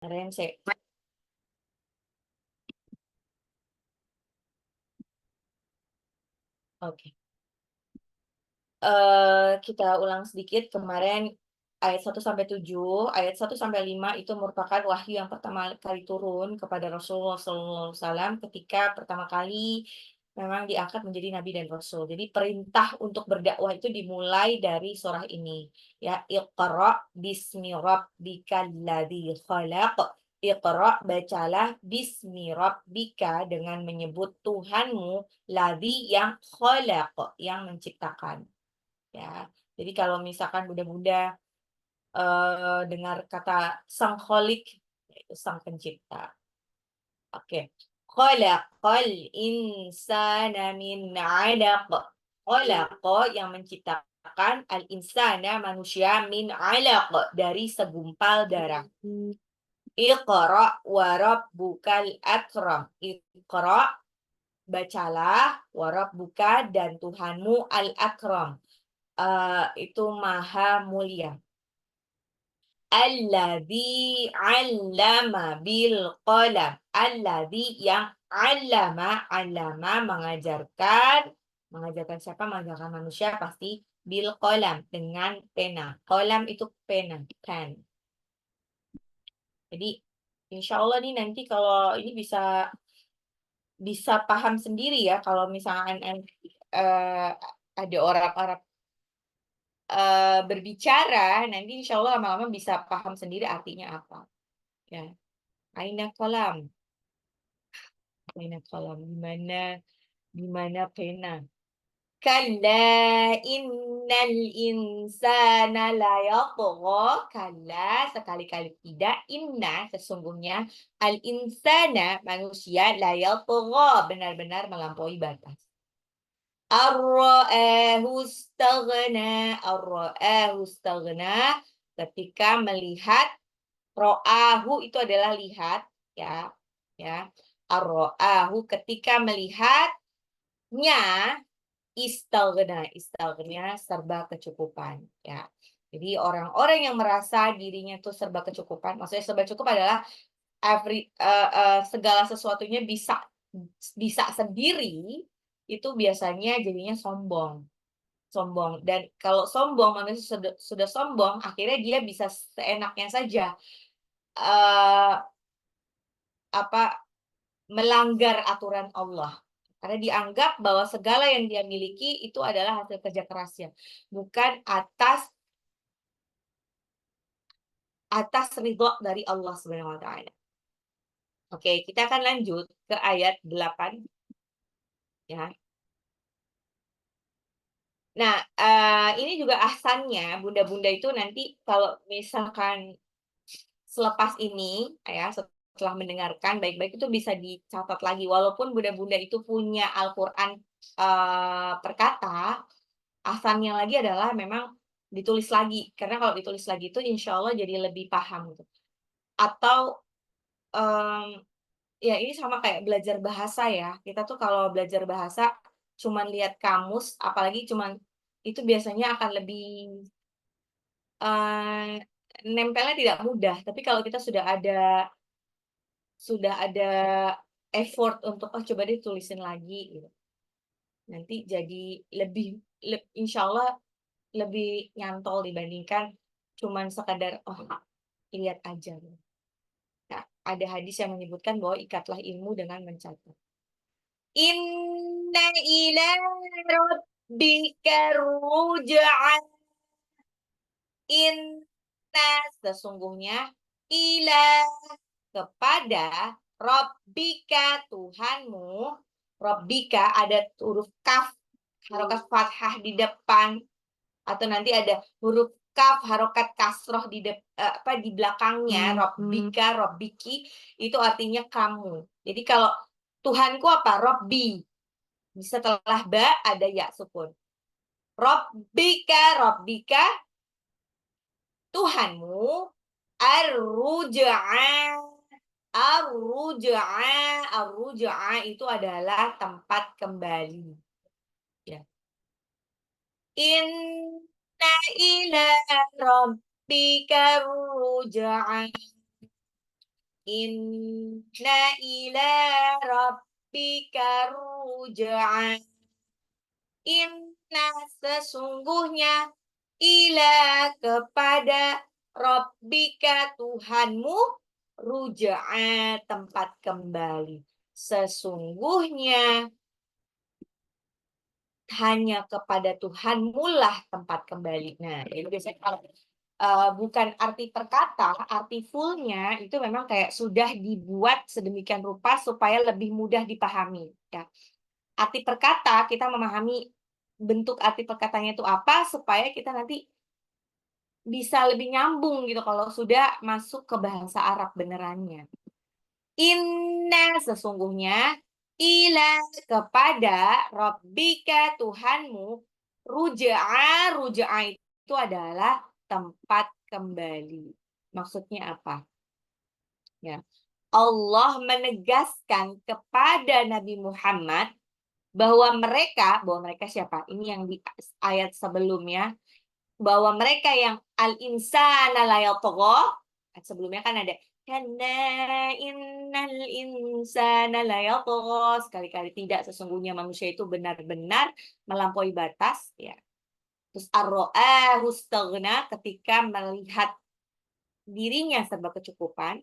Rense. Oke. Kita ulang sedikit kemarin ayat 1 sampai 7, ayat 1 sampai 5 itu merupakan wahyu yang pertama kali turun kepada Rasulullah SAW ketika pertama kali memang diangkat menjadi nabi dan rasul. Jadi perintah untuk berdakwah itu dimulai dari surah ini. Ya, Iqra bismi rabbikal ladzi khalaq. Iqra, bacalah bismi rabbika dengan menyebut Tuhanmu ladzi yang khalaq, yang menciptakan. Ya, jadi kalau misalkan bunda-bunda dengar kata sang kholik, yaitu sang pencipta. Oke. Khalaqal insana min 'alaq. Khalaqa yang menciptakan al insana manusia min 'alaq dari segumpal darah. Iqra wa rabbukal akram. Iqra, bacalah, wa rabbuka, dan Tuhanmu al akram. Itu maha mulia. Alladzi 'allama bil qalam. Alladzi yang 'allama mengajarkan. Mengajarkan siapa? Mengajarkan manusia pasti bil qalam, dengan pena. Qalam itu pena, pen. Jadi insya Allah nih nanti kalau ini bisa paham sendiri ya kalau misalkan ada orang-orang berbicara, nanti insya Allah lama-lama bisa paham sendiri artinya apa. Ya, aina kolam, di mana pena. Kalla innal insana layatgha. Kalla, sekali-kali tidak. Inna, sesungguhnya. Al insana, manusia. Layatgha, benar-benar melampaui batas. Ar-ra'ahu istaghna. Ar-ra'ahu istaghna, ketika melihat. Ro'ahu itu adalah lihat, ya. Ya. Ar-ra'ahu, ketika melihatnya. Istaghna serba kecukupan, ya. Jadi orang-orang yang merasa dirinya tuh serba kecukupan, maksudnya serba cukup adalah segala sesuatunya bisa sendiri, itu biasanya jadinya sombong. Sombong. Dan kalau sombong, manusia sudah sombong, akhirnya dia bisa seenaknya saja eh apa melanggar aturan Allah. Karena dianggap bahwa segala yang dia miliki itu adalah hasil kerja kerasnya, bukan atas ridho dari Allah Subhanahu wa taala. Oke, kita akan lanjut ke ayat 8 ya. Nah, ini juga ahsannya bunda-bunda itu nanti kalau misalkan selepas ini ya, setelah mendengarkan baik-baik itu bisa dicatat lagi walaupun bunda-bunda itu punya Al-Qur'an perkata. Ahsannya lagi adalah memang ditulis lagi, karena kalau ditulis lagi itu insya Allah jadi lebih paham gitu. Atau ya ini sama kayak belajar bahasa ya. Kita tuh kalau belajar bahasa cuman lihat kamus, apalagi cuman itu biasanya akan lebih nempelnya tidak mudah. Tapi kalau kita sudah ada effort untuk coba deh tulisin lagi gitu. Nanti jadi insya Allah lebih nyantol dibandingkan cuman sekadar lihat aja. Nah, ada hadis yang menyebutkan bahwa ikatlah ilmu dengan mencatat. Inna ila rabbika ruj'an. Inna, sesungguhnya, ila, kepada rabbika, Tuhanmu. Rabbika ada huruf kaf, harokat fathah di depan, atau nanti ada huruf kaf harokat kasroh di belakangnya. Rabbika, rabbiki, itu artinya kamu. Jadi kalau Tuhanku apa? Robbi. Setelah ba ada ya sukun. Rabbika, rabbika, Tuhanmu. Ar-ruj'a. Ar-ruj'a. Ar-ruj'a itu adalah tempat kembali. Ya. Inna ila rabbika ruj'a. Inna ila rabbika ruj'an. Inna sesungguhnya ila kepada Rabbika Tuhanmu ruja'a tempat kembali. Sesungguhnya hanya kepada Tuhanmu lah tempat kembali. Nah, jadi biasanya kalau bukan arti perkata, arti fullnya itu memang kayak sudah dibuat sedemikian rupa supaya lebih mudah dipahami. Ya. Arti perkata, kita memahami bentuk arti perkataannya itu apa, supaya kita nanti bisa lebih nyambung gitu kalau sudah masuk ke bahasa Arab benerannya. Inna sesungguhnya, ila kepada Rabbika Tuhanmu, ruja'a itu adalah tempat kembali. Maksudnya apa? Ya. Allah menegaskan kepada Nabi Muhammad bahwa mereka siapa? Ini yang di ayat sebelumnya, bahwa mereka yang al-insana la yatgha, sebelumnya kan ada kalla innal insana la yatgha, sekali-kali tidak, sesungguhnya manusia itu benar-benar melampaui batas, ya. Terus ar-ra'ahu istaghna, ketika melihat dirinya serba kecukupan.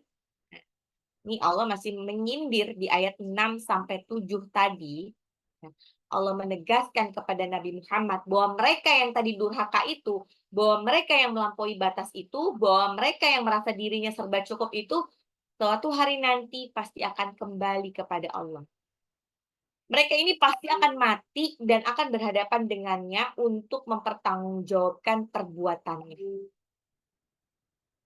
Ini Allah masih menyindir di ayat 6 sampai 7 tadi. Allah menegaskan kepada Nabi Muhammad bahwa mereka yang tadi durhaka itu, bahwa mereka yang melampaui batas itu, bahwa mereka yang merasa dirinya serba cukup itu, suatu hari nanti pasti akan kembali kepada Allah. Mereka ini pasti akan mati dan akan berhadapan dengannya untuk mempertanggungjawabkan perbuatannya.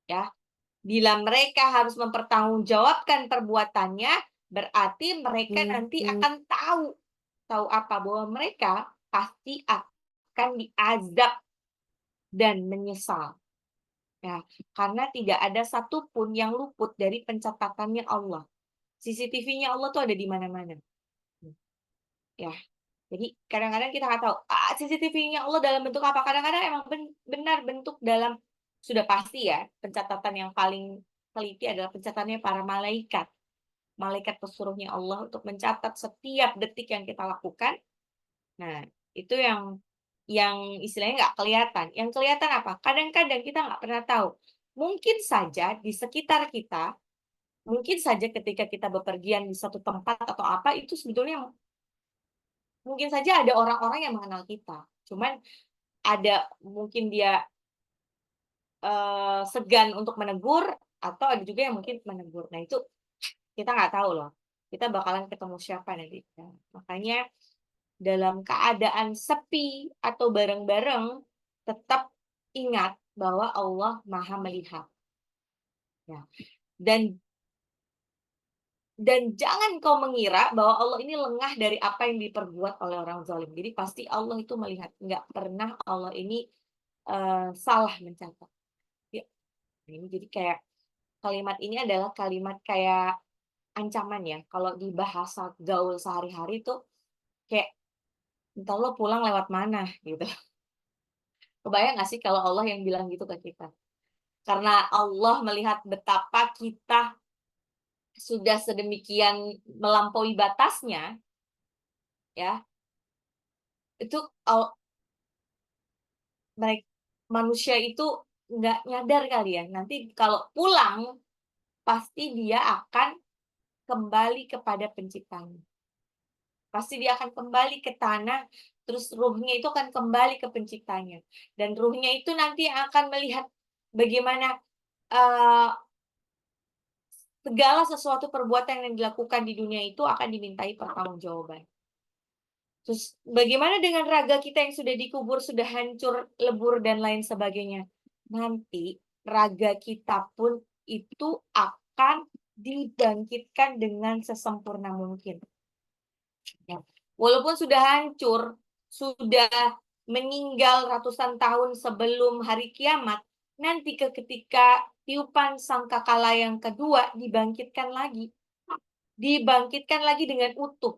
Ya, bila mereka harus mempertanggungjawabkan perbuatannya, berarti mereka nanti akan tahu apa, bahwa mereka pasti akan diazab dan menyesal. Ya, karena tidak ada satupun yang luput dari pencatatannya Allah. CCTV-nya Allah tuh ada di mana-mana. Ya, jadi kadang-kadang kita nggak tahu CCTV-nya Allah dalam bentuk apa. Kadang-kadang emang benar bentuk dalam, sudah pasti ya, pencatatan yang paling teliti adalah pencatatannya para malaikat. Malaikat pesuruhnya Allah untuk mencatat setiap detik yang kita lakukan. Nah, itu yang istilahnya nggak kelihatan. Yang kelihatan apa? Kadang-kadang kita nggak pernah tahu. Mungkin saja di sekitar kita, mungkin saja ketika kita bepergian di satu tempat atau apa, itu sebetulnya mungkin saja ada orang-orang yang mengenal kita. Cuman ada mungkin dia segan untuk menegur, atau ada juga yang mungkin menegur. Nah, itu kita nggak tahu loh. Kita bakalan ketemu siapa nanti. Nah, makanya dalam keadaan sepi atau bareng-bareng, tetap ingat bahwa Allah Maha Melihat. Ya. Dan jangan kau mengira bahwa Allah ini lengah dari apa yang diperbuat oleh orang zalim. Jadi pasti Allah itu melihat. Nggak pernah Allah ini salah mencatat. Ya. Ini jadi kayak kalimat ini adalah kalimat kayak ancaman ya. Kalau di bahasa gaul sehari-hari tuh kayak, entah lo pulang lewat mana gitu. Kebayang nggak sih kalau Allah yang bilang gitu ke kita? Karena Allah melihat betapa kita sudah sedemikian melampaui batasnya, ya, itu manusia itu nggak nyadar kali ya, nanti kalau pulang, pasti dia akan kembali kepada penciptanya. Pasti dia akan kembali ke tanah, terus ruhnya itu akan kembali ke penciptanya. Dan ruhnya itu nanti akan melihat bagaimana segala sesuatu perbuatan yang dilakukan di dunia itu akan dimintai pertanggungjawaban. Terus bagaimana dengan raga kita yang sudah dikubur, sudah hancur, lebur, dan lain sebagainya? Nanti raga kita pun itu akan dibangkitkan dengan sesempurna mungkin. Ya. Walaupun sudah hancur, sudah meninggal ratusan tahun sebelum hari kiamat, nanti ketika tiupan sangkakala yang kedua dibangkitkan lagi. Dibangkitkan lagi dengan utuh.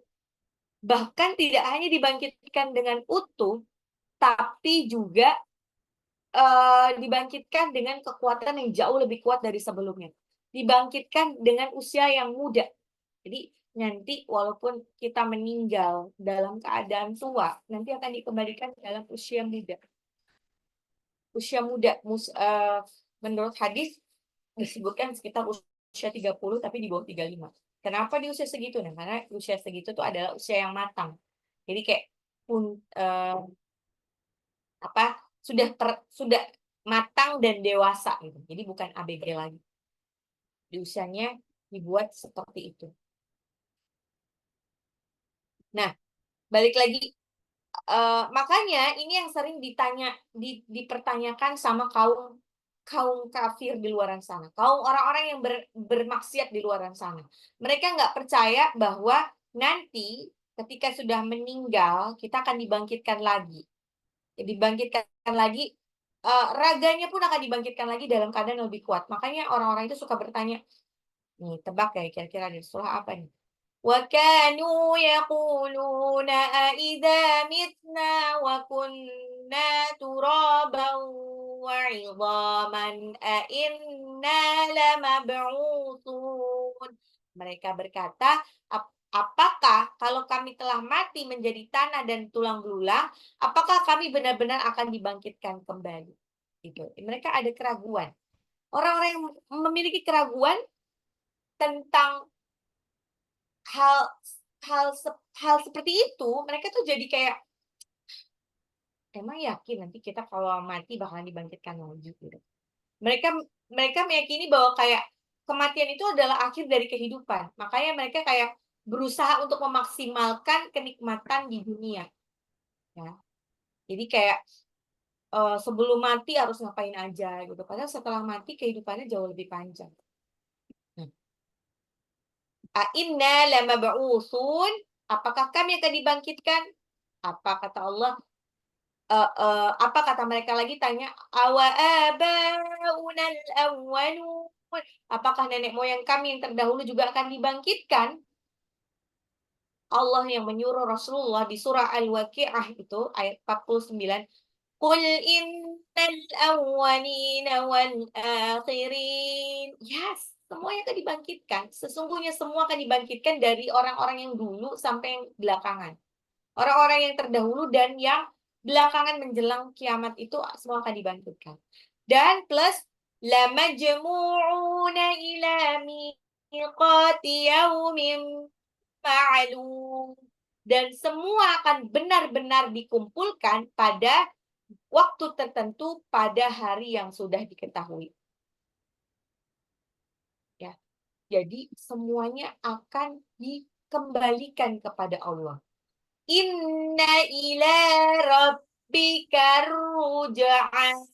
Bahkan tidak hanya dibangkitkan dengan utuh, tapi juga dibangkitkan dengan kekuatan yang jauh lebih kuat dari sebelumnya. dibangkitkan dengan usia yang muda. Jadi nanti walaupun kita meninggal dalam keadaan tua, nanti akan dikembalikan dalam usia muda. Usia muda, menurut hadis disebutkan sekitar usia 30 tapi di bawah 35. Kenapa di usia segitu? Nah, karena usia segitu tuh adalah usia yang matang. Jadi kayak apa, sudah matang dan dewasa gitu. Jadi bukan ABG lagi. Di usianya dibuat seperti itu. Nah, balik lagi, makanya ini yang sering dipertanyakan sama kaum kafir di luaran sana, kaum orang-orang yang bermaksiat di luaran sana. Mereka nggak percaya bahwa nanti ketika sudah meninggal, kita akan dibangkitkan lagi. Ya, dibangkitkan lagi, raganya pun akan dibangkitkan lagi dalam keadaan lebih kuat. Makanya orang-orang itu suka bertanya, nih tebak ya kira-kira di surah apa nih? وَكَانُوا يَقُولُونَ أَإِذَا مِتْنَا وَكُنَّا تُرَابًا وَعِظَامًا أَإِنَّا لَمَبْعُوثُونَ. Mereka berkata, apakah kalau kami telah mati menjadi tanah dan tulang belulang, apakah kami benar-benar akan dibangkitkan kembali? Gitu. Mereka ada keraguan. Orang-orang yang memiliki keraguan tentang hal hal seperti itu, mereka tuh jadi kayak, "Emang yakin nanti kita kalau mati bakalan dibangkitkan lagi?" Gitu. Mereka mereka meyakini bahwa kayak kematian itu adalah akhir dari kehidupan. Makanya mereka kayak berusaha untuk memaksimalkan kenikmatan di dunia, ya. Jadi kayak, sebelum mati harus ngapain aja gitu, padahal setelah mati kehidupannya jauh lebih panjang. Inna lamab'utsun, apakah kami akan dibangkitkan? Apa kata Allah? Apa kata mereka lagi tanya, "Awa abaunal awwalun?" Apakah nenek moyang kami yang terdahulu juga akan dibangkitkan? Allah yang menyuruh Rasulullah di surah Al-Waqiah itu ayat 49, "Qul innal awwalina wal akhirin." Yes, semuanya akan dibangkitkan. Sesungguhnya semua akan dibangkitkan dari orang-orang yang dulu sampai yang belakangan. Orang-orang yang terdahulu dan yang belakangan menjelang kiamat itu semua akan dibangkitkan. Dan plus lamajmu'una ila miqati yaumin ma'lum. Dan semua akan benar-benar dikumpulkan pada waktu tertentu pada hari yang sudah diketahui. Ya. Jadi semuanya akan dikembalikan kepada Allah. Inna ila rabbika ruja'an.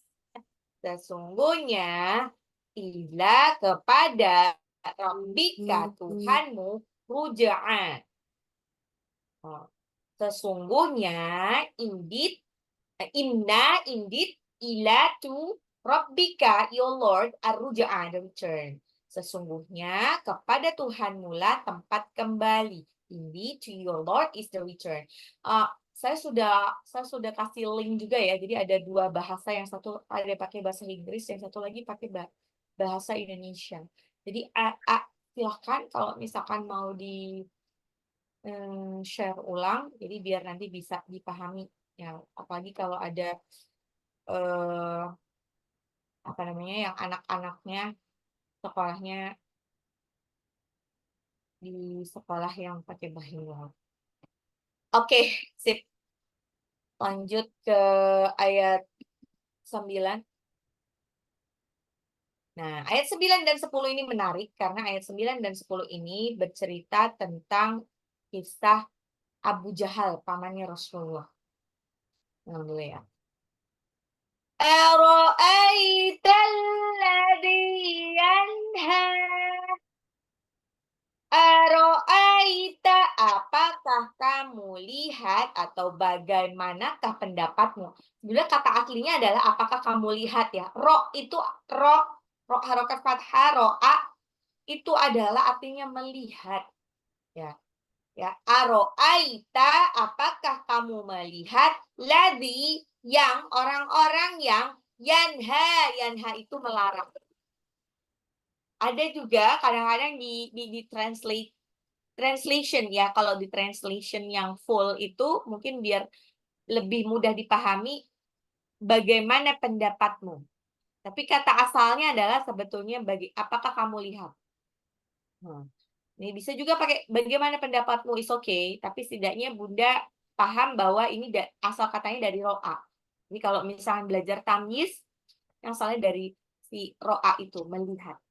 Sesungguhnya ila kepada rabbika Tuhanmu ruja'an. Sesungguhnya indeed ila to rabbika your Lord ar-ruja'an, the return. Sesungguhnya kepada Tuhanmu lah tempat kembali. Indeed, to your Lord is the return. Saya sudah kasih link juga ya. Jadi ada dua bahasa, yang satu ada pakai bahasa Inggris, yang satu lagi pakai bahasa Indonesia. Jadi silahkan kalau misalkan mau di share ulang, jadi biar nanti bisa dipahami ya. Apalagi kalau ada apa namanya yang anak-anaknya sekolahnya di sekolah yang pakai bilingual. Oke, sip. Lanjut ke ayat 9. Nah, ayat 9 dan 10 ini menarik karena ayat 9 dan 10 ini bercerita tentang kisah Abu Jahal, pamannya Rasulullah. Nah, dulu ya. Ara'aita alladhi yanha. Aro'aita, apakah kamu lihat atau bagaimanakah pendapatmu? Sebenarnya kata aslinya adalah apakah kamu lihat ya. Ro harokat fathah, ro'a itu adalah artinya melihat. Ya. Ya, aro'aita, apakah kamu melihat ladzi yang orang-orang yang yanha itu melarang. Ada juga kadang-kadang di translation ya, kalau di translation yang full itu mungkin biar lebih mudah dipahami, bagaimana pendapatmu. Tapi kata asalnya adalah sebetulnya apakah kamu lihat? Nah, ini bisa juga pakai bagaimana pendapatmu, is okay, tapi setidaknya Bunda paham bahwa ini asal katanya dari ro'a. Jadi kalau misalnya belajar tamyiz, yang asalnya dari si ro'a itu, melihat.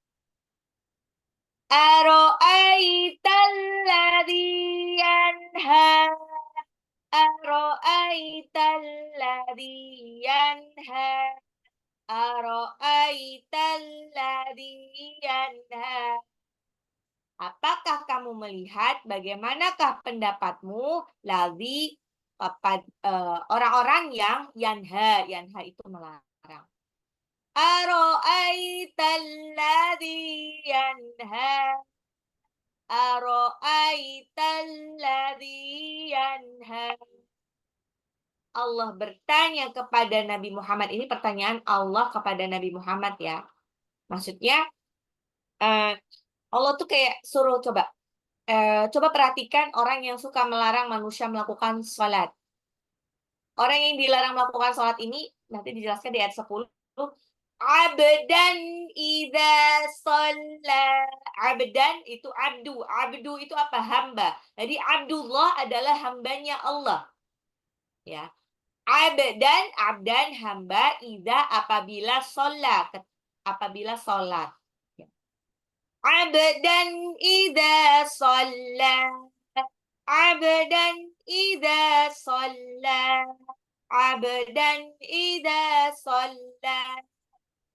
Aro'aital ladzi yanha, aro'aital ladzi yanha, aro'aital ladzi yanha. Apakah kamu melihat, bagaimanakah pendapatmu, orang-orang yang yanha itu melarang. Aro'aital ladzi yanha, aro'aital ladzi yanha. Allah bertanya kepada Nabi Muhammad, ini pertanyaan Allah kepada Nabi Muhammad ya. Maksudnya, Allah tuh kayak suruh coba perhatikan orang yang suka melarang manusia melakukan sholat. Orang yang dilarang melakukan sholat ini, nanti dijelaskan di ayat 10, abdan idza shalla. Abdan itu abdu. Abdu itu apa? Hamba. Jadi Abdullah adalah hambanya Allah. Ya. Abdan hamba, idza apabila sholat. Apabila sholat. Ya. Abdan idza shalla. Abdan idza shalla. Abdan idza shalla.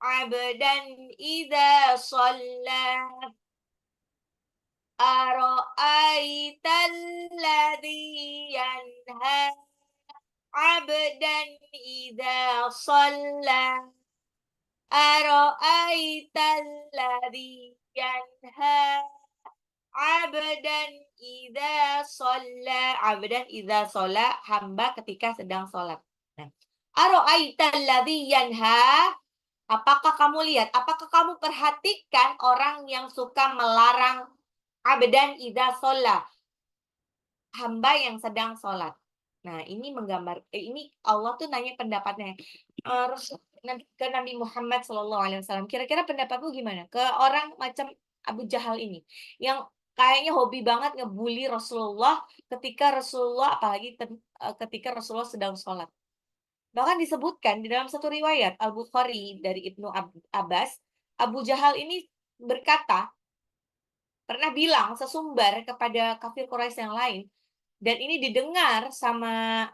Abdan idza shalla. Ara'aital ladzi yanha. Abdan idza shalla. Ara'aital ladzi yanha. Abdan idza shalla. Abdan idza shalla, hamba ketika sedang sholat. Nah, ara'aital ladzi yanha. Apakah kamu lihat, apakah kamu perhatikan orang yang suka melarang abdan idza shalla, hamba yang sedang sholat. Nah, ini ini Allah tuh nanya pendapatnya ke Nabi Muhammad SAW. Kira-kira pendapatmu gimana? Ke orang macam Abu Jahal ini, yang kayaknya hobi banget ngebully Rasulullah apalagi ketika Rasulullah sedang sholat. Bahkan disebutkan di dalam satu riwayat Al-Bukhari dari Ibnu Abbas, Abu Jahal ini pernah bilang sesumbar kepada kafir Quraisy yang lain, dan ini didengar sama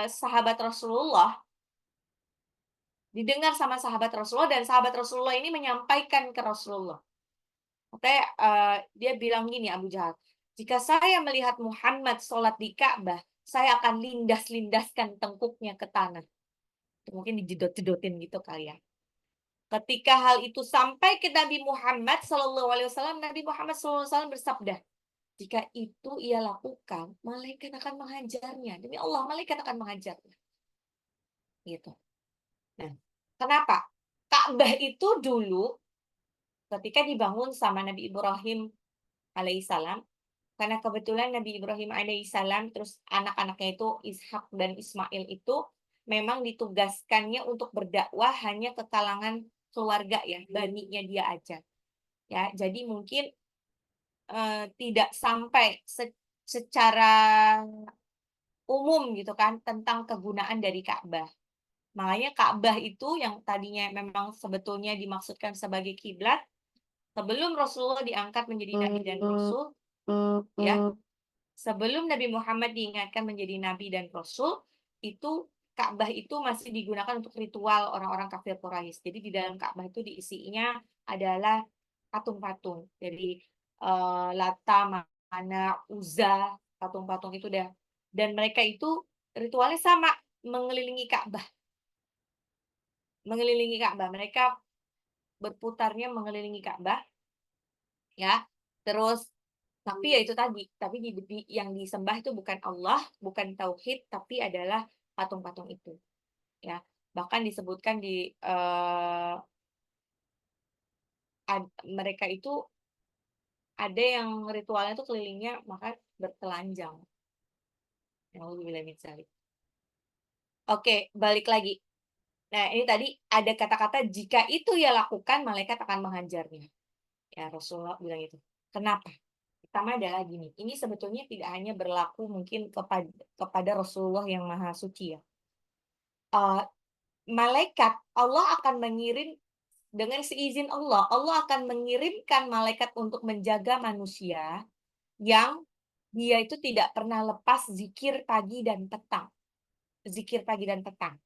sahabat Rasulullah, dan sahabat Rasulullah ini menyampaikan ke Rasulullah. Katanya, dia bilang gini, Abu Jahal, jika saya melihat Muhammad sholat di Ka'bah, saya akan lindas-lindaskan tengkuknya ke tanah. Mungkin dijedot-jedotin gitu kali ya. Ketika hal itu sampai ke Nabi Muhammad SAW, Nabi Muhammad SAW bersabda, jika itu ia lakukan, malaikat akan menghajarnya. Demi Allah, malaikat akan menghajarnya. Gitu. Nah, kenapa? Ka'bah itu dulu ketika dibangun sama Nabi Ibrahim alaihissalam, karena kebetulan Nabi Ibrahim alaihissalam terus anak-anaknya itu Ishak dan Ismail itu memang ditugaskannya untuk berdakwah hanya ke kalangan keluarga ya, baninya dia aja. Ya, jadi mungkin tidak sampai secara umum gitu kan tentang kegunaan dari Ka'bah. Makanya Ka'bah itu yang tadinya memang sebetulnya dimaksudkan sebagai kiblat, sebelum Rasulullah diangkat menjadi nabi dan rasul, ya. Sebelum Nabi Muhammad diingatkan menjadi nabi dan rasul, itu Ka'bah itu masih digunakan untuk ritual orang-orang kafir Quraisy. Jadi di dalam Ka'bah itu diisinya adalah patung-patung. Jadi Lata, Mana, Uzza, patung-patung itu dah. Dan mereka itu ritualnya sama, mengelilingi Ka'bah. Mengelilingi Ka'bah. Mereka berputarnya mengelilingi Ka'bah, ya. Terus tapi ya itu tadi, tapi yang disembah itu bukan Allah, bukan tauhid, tapi adalah patung-patung itu, ya. Bahkan disebutkan di mereka itu ada yang ritualnya tuh kelilingnya maka bertelanjang. Nauzubillah min dzalik. Oke, balik lagi. Nah, ini tadi ada kata-kata jika itu ia lakukan malaikat akan menghajarnya. Ya, Rasulullah bilang itu. Kenapa? Pertama adalah gini, ini sebetulnya tidak hanya berlaku mungkin kepada Rasulullah yang maha suci ya. Eee, Malaikat Allah akan mengirim dengan seizin Allah, Allah akan mengirimkan malaikat untuk menjaga manusia yang dia itu tidak pernah lepas zikir pagi dan petang. Zikir pagi dan petang.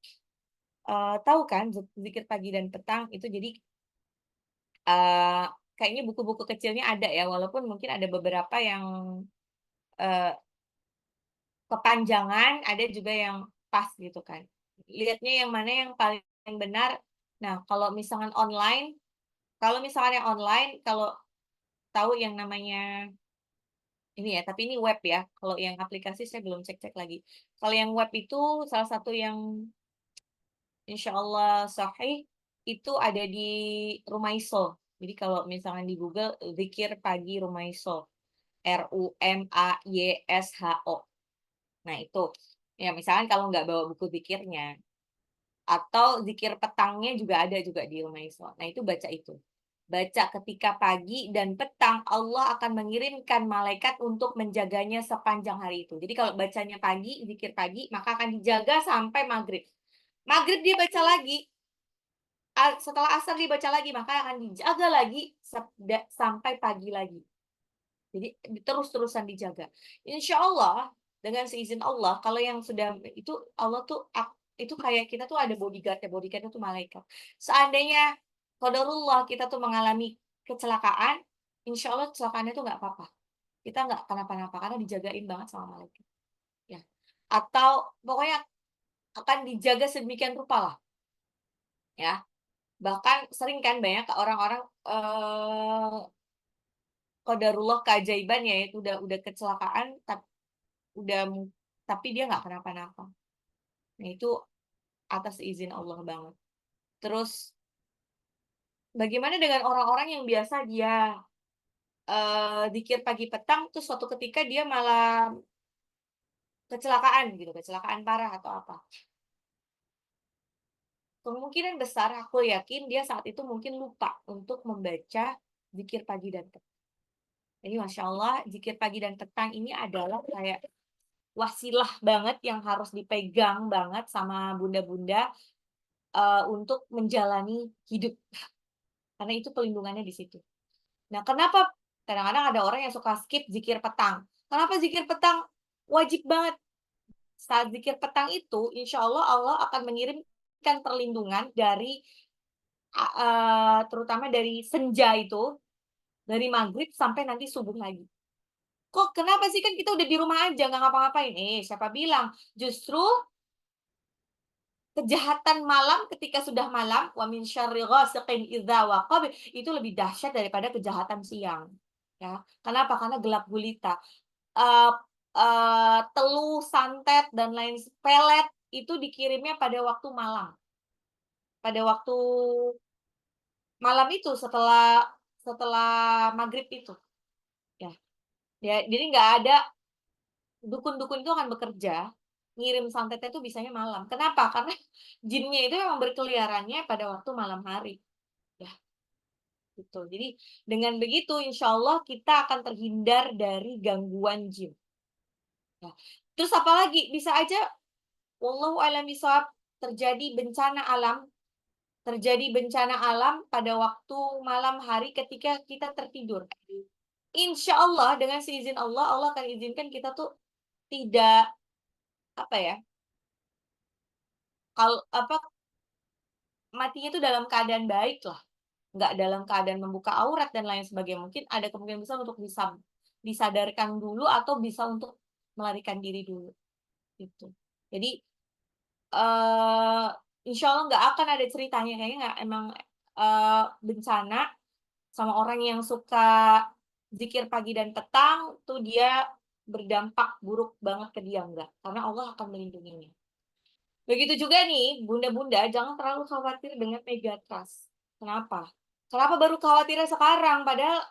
Tahu kan zikir pagi dan petang itu jadi, eee, kayaknya buku-buku kecilnya ada ya, walaupun mungkin ada beberapa yang, eee, kepanjangan, ada juga yang pas gitu kan. Lihatnya yang mana yang paling benar. Nah, kalau misalnya online, kalau tahu yang namanya ini ya, tapi ini web ya, kalau yang aplikasi saya belum cek-cek lagi. Kalau yang web itu salah satu yang insyaallah sahih, itu ada di Rumaiso. Jadi kalau misalnya di Google, Zikir Pagi Rumaiso, Rumayso. Nah itu, ya misalkan kalau nggak bawa buku zikirnya, atau zikir petangnya juga ada juga di Rumaiso. Nah itu baca itu. Baca ketika pagi dan petang, Allah akan mengirimkan malaikat untuk menjaganya sepanjang hari itu. Jadi kalau bacanya pagi, zikir pagi, maka akan dijaga sampai maghrib. Maghrib dia baca lagi, setelah asar dibaca lagi, maka akan dijaga lagi sampai pagi lagi. Jadi terus-terusan dijaga. Insya Allah dengan seizin Allah, kalau yang sudah itu Allah tuh itu kayak kita tuh ada bodyguard ya, bodyguard itu malaikat. Seandainya qadarullah kita tuh mengalami kecelakaan, insya Allah kecelakaannya tuh nggak apa-apa. Kita nggak kenapa-napa karena dijagain banget sama malaikat. Ya. Atau pokoknya akan dijaga sedemikian rupa lah, ya. Bahkan sering kan banyak orang-orang, qadarullah keajaiban ya, itu udah kecelakaan udah tapi dia nggak kenapa-napa. Nah itu atas izin Allah banget. Terus bagaimana dengan orang-orang yang biasa dia, dzikir pagi petang, terus suatu ketika dia malah kecelakaan gitu, kecelakaan parah atau apa. Kemungkinan besar aku yakin dia saat itu mungkin lupa untuk membaca zikir pagi dan petang. Jadi masya Allah, zikir pagi dan petang ini adalah kayak wasilah banget yang harus dipegang banget sama bunda-bunda, untuk menjalani hidup, karena itu pelindungannya di situ. Nah, kenapa kadang-kadang ada orang yang suka skip zikir petang. Kenapa zikir petang wajib banget? Saat zikir petang itu, insya Allah Allah akan mengirimkan perlindungan dari, terutama dari senja itu, dari maghrib sampai nanti subuh lagi. Kok kenapa sih, kan kita udah di rumah aja nggak ngapa-ngapain. Siapa bilang? Justru kejahatan malam ketika sudah malam, wa min syarri ghasiqin idza waqab, itu lebih dahsyat daripada kejahatan siang, ya. Kenapa? Karena gelap gulita. Eee Teluh, santet, dan lain pelet itu dikirimnya pada waktu malam, pada waktu malam itu setelah setelah maghrib itu, ya. Jadi nggak ada dukun-dukun itu akan bekerja, ngirim santetnya itu bisanya malam. Kenapa? Karena jinnya itu memang berkeliarannya pada waktu malam hari, ya, gitu. Jadi dengan begitu insya Allah kita akan terhindar dari gangguan jin, ya. Terus apalagi, bisa aja wallahu a'lam bishawab, terjadi bencana alam pada waktu malam hari ketika kita tertidur. Insya Allah dengan seizin Allah, Allah akan izinkan kita tuh tidak, apa ya, apa, matinya itu dalam keadaan baik lah, nggak dalam keadaan membuka aurat dan lain sebagainya. Mungkin ada kemungkinan besar untuk disadarkan dulu atau bisa untuk melarikan diri dulu, gitu. Jadi, eee, insya Allah nggak akan ada ceritanya, kayaknya nggak emang, bencana sama orang yang suka zikir pagi dan petang tuh dia berdampak buruk banget ke dia, enggak, karena Allah akan melindunginya. Begitu juga nih, bunda-bunda jangan terlalu khawatir dengan mega trust. Kenapa? Kenapa baru khawatirnya sekarang? Padahal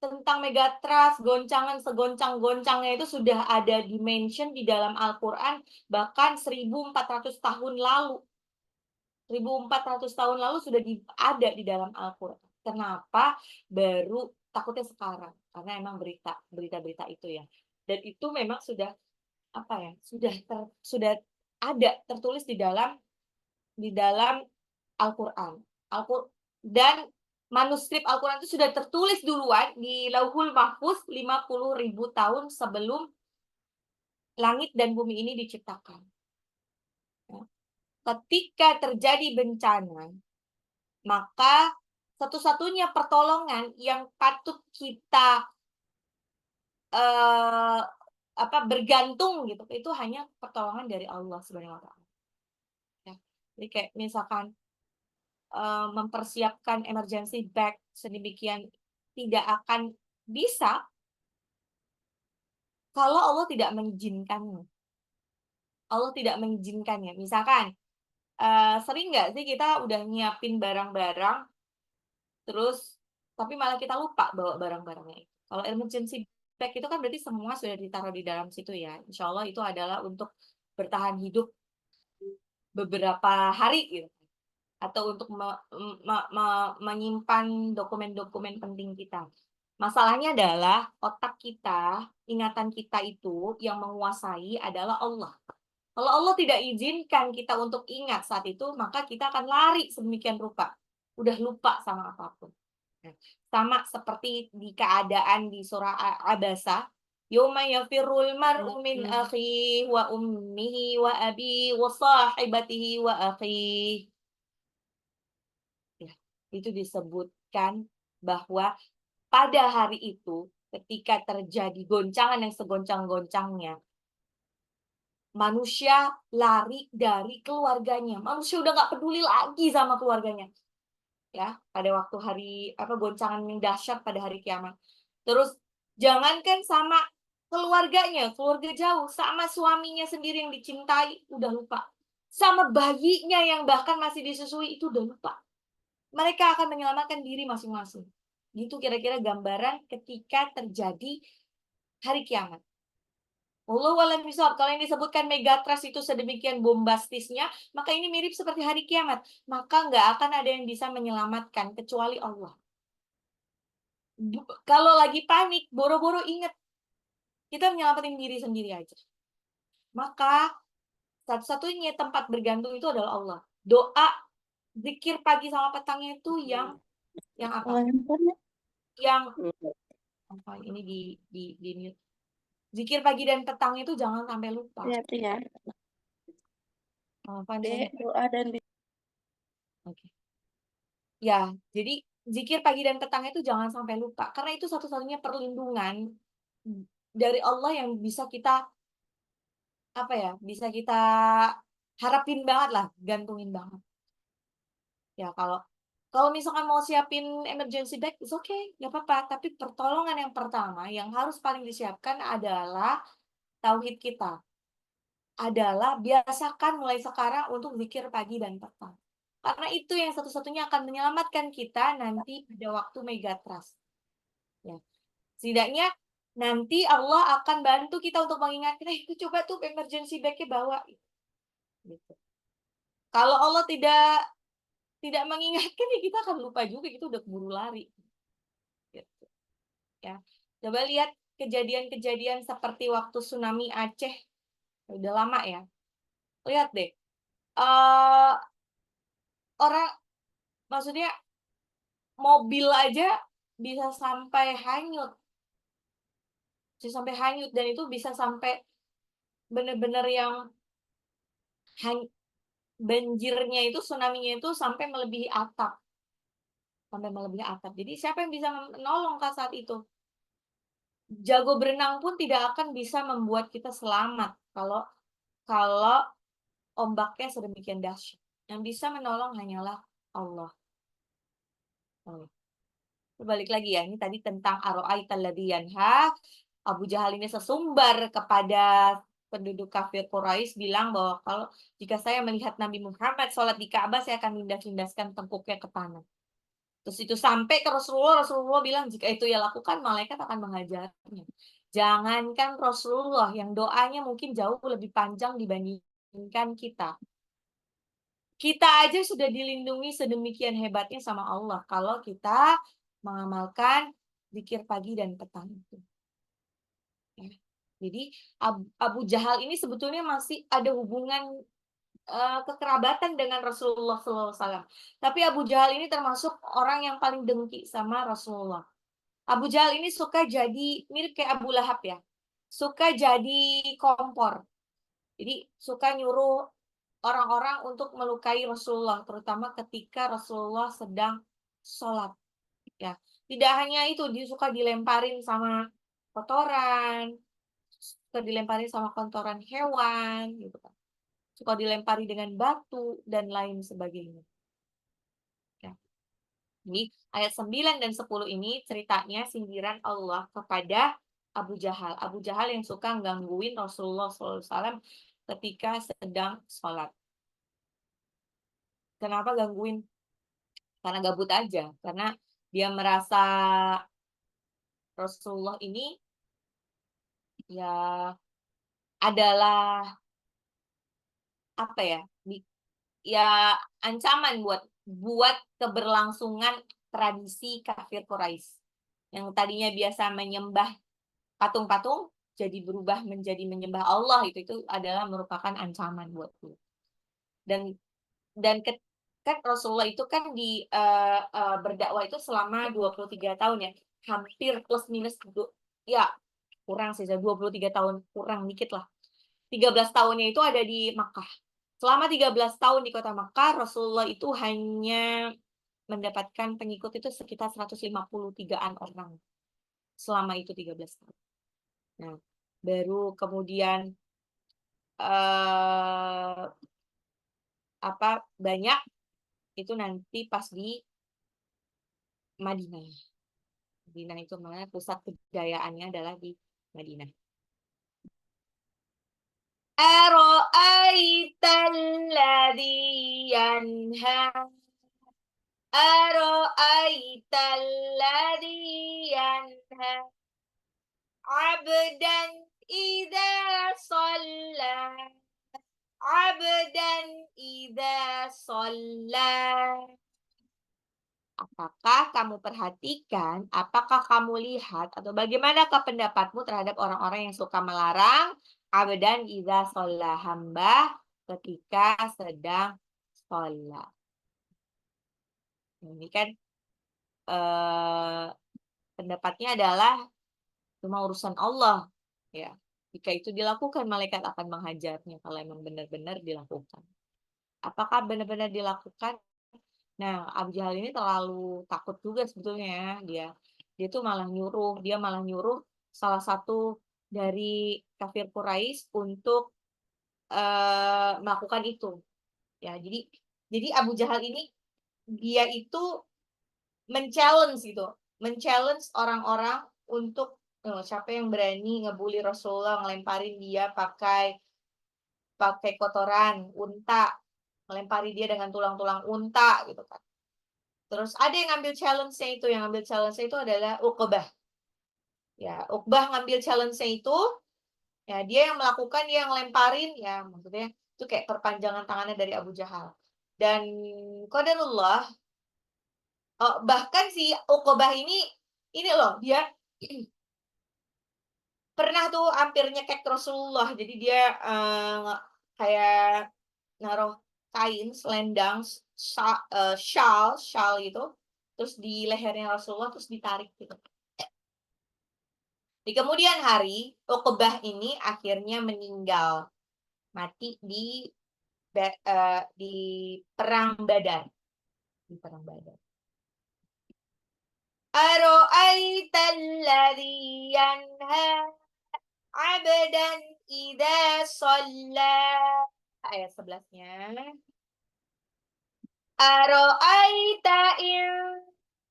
tentang megatrust, goncangan segoncang-goncangnya itu sudah ada dimention di dalam Al-Quran bahkan 1400 tahun lalu. 1400 tahun lalu sudah ada di dalam Al-Quran. Kenapa baru takutnya sekarang? Karena emang berita-berita itu ya. Dan itu memang sudah apa ya? Sudah ada tertulis di dalam Al-Quran. Dan manuskrip Al-Quran itu sudah tertulis duluan di Lauhul Mahfuz 50.000 tahun sebelum langit dan bumi ini diciptakan. Ketika terjadi bencana, maka satu-satunya pertolongan yang patut kita bergantung gitu, itu hanya pertolongan dari Allah Subhanahu wa taala. Ya. Jadi kayak misalkan mempersiapkan emergency bag sedemikian tidak akan bisa kalau Allah tidak mengizinkannya. Allah tidak mengizinkannya. Misalkan, sering nggak sih kita udah nyiapin barang-barang, terus tapi malah kita lupa bawa barang-barangnya itu. Kalau emergency bag itu kan berarti semua sudah ditaruh di dalam situ ya. Insya Allah itu adalah untuk bertahan hidup beberapa hari gitu. Atau untuk menyimpan dokumen-dokumen penting kita. Masalahnya adalah otak kita, ingatan kita itu yang menguasai adalah Allah. Kalau Allah tidak izinkan kita untuk ingat saat itu, maka kita akan lari sedemikian rupa. Udah lupa sama apapun. Nah, sama seperti di keadaan di surah Abasa, yauma yafirrul mar'u min akhihi wa ummihi wa abihi wa sahibatihi wa akhihi. Ya, itu disebutkan bahwa pada hari itu ketika terjadi goncangan yang segoncang-goncangnya, manusia lari dari keluarganya. Manusia udah nggak peduli lagi sama keluarganya. Ya, pada waktu goncangan yang dahsyat pada hari kiamat. Terus jangankan sama keluarganya, keluarga jauh, sama suaminya sendiri yang dicintai udah lupa. Sama bayinya yang bahkan masih disusui itu udah lupa. Mereka akan menyelamatkan diri masing-masing. Gitu kira-kira gambaran ketika terjadi hari kiamat. Wallahu a'lam bishawab. Kalau yang disebutkan megatrust itu sedemikian bombastisnya, maka ini mirip seperti hari kiamat. Maka nggak akan ada yang bisa menyelamatkan kecuali Allah. Kalau lagi panik, boro-boro ingat kita menyelamatkan diri sendiri aja. Maka satu-satunya tempat bergantung itu adalah Allah. Doa, zikir pagi sama petangnya itu yang apa? Yang apa ini di mute. Zikir pagi dan petang itu jangan sampai lupa. Ya. Apa doa dan Oke. Ya, jadi zikir pagi dan petang itu jangan sampai lupa karena itu satu-satunya perlindungan dari Allah yang bisa kita bisa kita harapin banget lah, gantungin banget. Ya kalau misalkan mau siapin emergency bag, it's okay, nggak apa-apa. Tapi pertolongan yang pertama yang harus paling disiapkan adalah tauhid kita. Adalah biasakan mulai sekarang untuk zikir pagi dan petang. Karena itu yang satu-satunya akan menyelamatkan kita nanti pada waktu megatrust. Ya. Setidaknya nanti Allah akan bantu kita untuk mengingatkan, itu coba tuh emergency bag-nya bawa. Gitu. Kalau Allah tidak mengingatkan ya kita akan lupa juga, kita udah keburu lari. Gitu. Ya. Coba lihat kejadian-kejadian seperti waktu tsunami Aceh. Udah lama ya. Lihat deh. Orang maksudnya mobil aja bisa sampai hanyut. Bisa sampai hanyut dan itu bisa sampai benar-benar yang banjirnya itu, tsunami-nya itu sampai melebihi atap. Sampai melebihi atap. Jadi siapa yang bisa menolong Kak saat itu? Jago berenang pun tidak akan bisa membuat kita selamat kalau ombaknya sedemikian dahsyat. Yang bisa menolong hanyalah Allah. Balik lagi ya, ini tadi tentang aro'aital ladzi yanha. Abu Jahal ini sesumbar kepada penduduk kafir Quraisy bilang bahwa kalau jika saya melihat Nabi Muhammad sholat di Ka'bah, saya akan lindas-lindaskan tengkuknya ke tanah. Terus itu sampai ke Rasulullah, Rasulullah bilang, "Jika itu ia lakukan, malaikat akan menghajarnya." Jangankan Rasulullah yang doanya mungkin jauh lebih panjang dibandingkan kita. Kita aja sudah dilindungi sedemikian hebatnya sama Allah kalau kita mengamalkan zikir pagi dan petang itu, ya. Jadi Abu Jahal ini sebetulnya masih ada hubungan, kekerabatan dengan Rasulullah SAW. Tapi Abu Jahal ini termasuk orang yang paling dengki sama Rasulullah. Abu Jahal ini suka jadi mirip kayak Abu Lahab ya, suka jadi kompor. Jadi suka nyuruh orang-orang untuk melukai Rasulullah, terutama ketika Rasulullah sedang sholat, ya. Tidak hanya itu, dia suka dilemparin sama kotoran, suka dilemparin sama kotoran hewan, gitu kan. Suka dilempari dengan batu dan lain sebagainya. Ya. Jadi ayat 9 dan 10 ini ceritanya sindiran Allah kepada Abu Jahal. Abu Jahal yang suka gangguin Rasulullah SAW ketika sedang sholat. Kenapa gangguin? Karena gabut aja, karena dia merasa Rasulullah ini ya adalah apa ya, ya ancaman buat buat keberlangsungan tradisi kafir Quraisy yang tadinya biasa menyembah patung-patung jadi berubah menjadi menyembah Allah, itu adalah merupakan ancaman buat dia. Dan dan kan Rasulullah itu kan berdakwah itu selama 23 tahun ya, hampir plus minus ya kurang sih 23 tahun, kurang dikit lah. 13 tahunnya itu ada di Makkah. Selama 13 tahun di kota Makkah, Rasulullah itu hanya mendapatkan pengikut itu sekitar 153-an orang. Selama itu 13 tahun. Nah, baru kemudian eh banyak itu nanti pas di Madinah. Madinah itu mana pusat kejayaannya adalah di Madinah. Ara'aital ladzi yanha Ara'aital ladzi yanha 'abdan idza shalla 'abdan idza shalla. Apakah kamu perhatikan, apakah kamu lihat, atau bagaimanakah pendapatmu terhadap orang-orang yang suka melarang abdan idza sholla, hamba ketika sedang sholat. Ini kan pendapatnya adalah cuma urusan Allah, ya. Jika itu dilakukan, malaikat akan menghajarnya kalau emang benar-benar dilakukan. Apakah benar-benar dilakukan? Nah, Abu Jahal ini terlalu takut juga sebetulnya ya, dia tuh dia malah nyuruh salah satu dari kafir Quraisy untuk melakukan itu. Ya, jadi Abu Jahal ini dia itu men-challenge gitu, men-challenge orang-orang untuk siapa yang berani ngebully Rasulullah, ngelemparin dia pakai pakai kotoran unta, melempari dia dengan tulang-tulang unta gitu kan. Terus ada yang ngambil challenge-nya itu, yang ngambil challenge-nya itu adalah Uqbah. Ya, Uqbah ngambil challenge-nya itu, ya dia yang melakukan, dia yang lemparin, ya maksudnya itu kayak perpanjangan tangannya dari Abu Jahal. Dan qadarullah, bahkan si Uqbah ini loh, dia pernah tuh hampir nyekek Rasulullah. Jadi dia kayak naruh kain, selendang, shawl gitu, terus di lehernya Rasulullah, terus ditarik gitu. Di kemudian hari, Uqbah ini akhirnya meninggal, mati di perang Badar, di perang Badar. Ara'aital ladzi yanha 'abdan idza shalla. Ayat 11-nya. Ara'aita in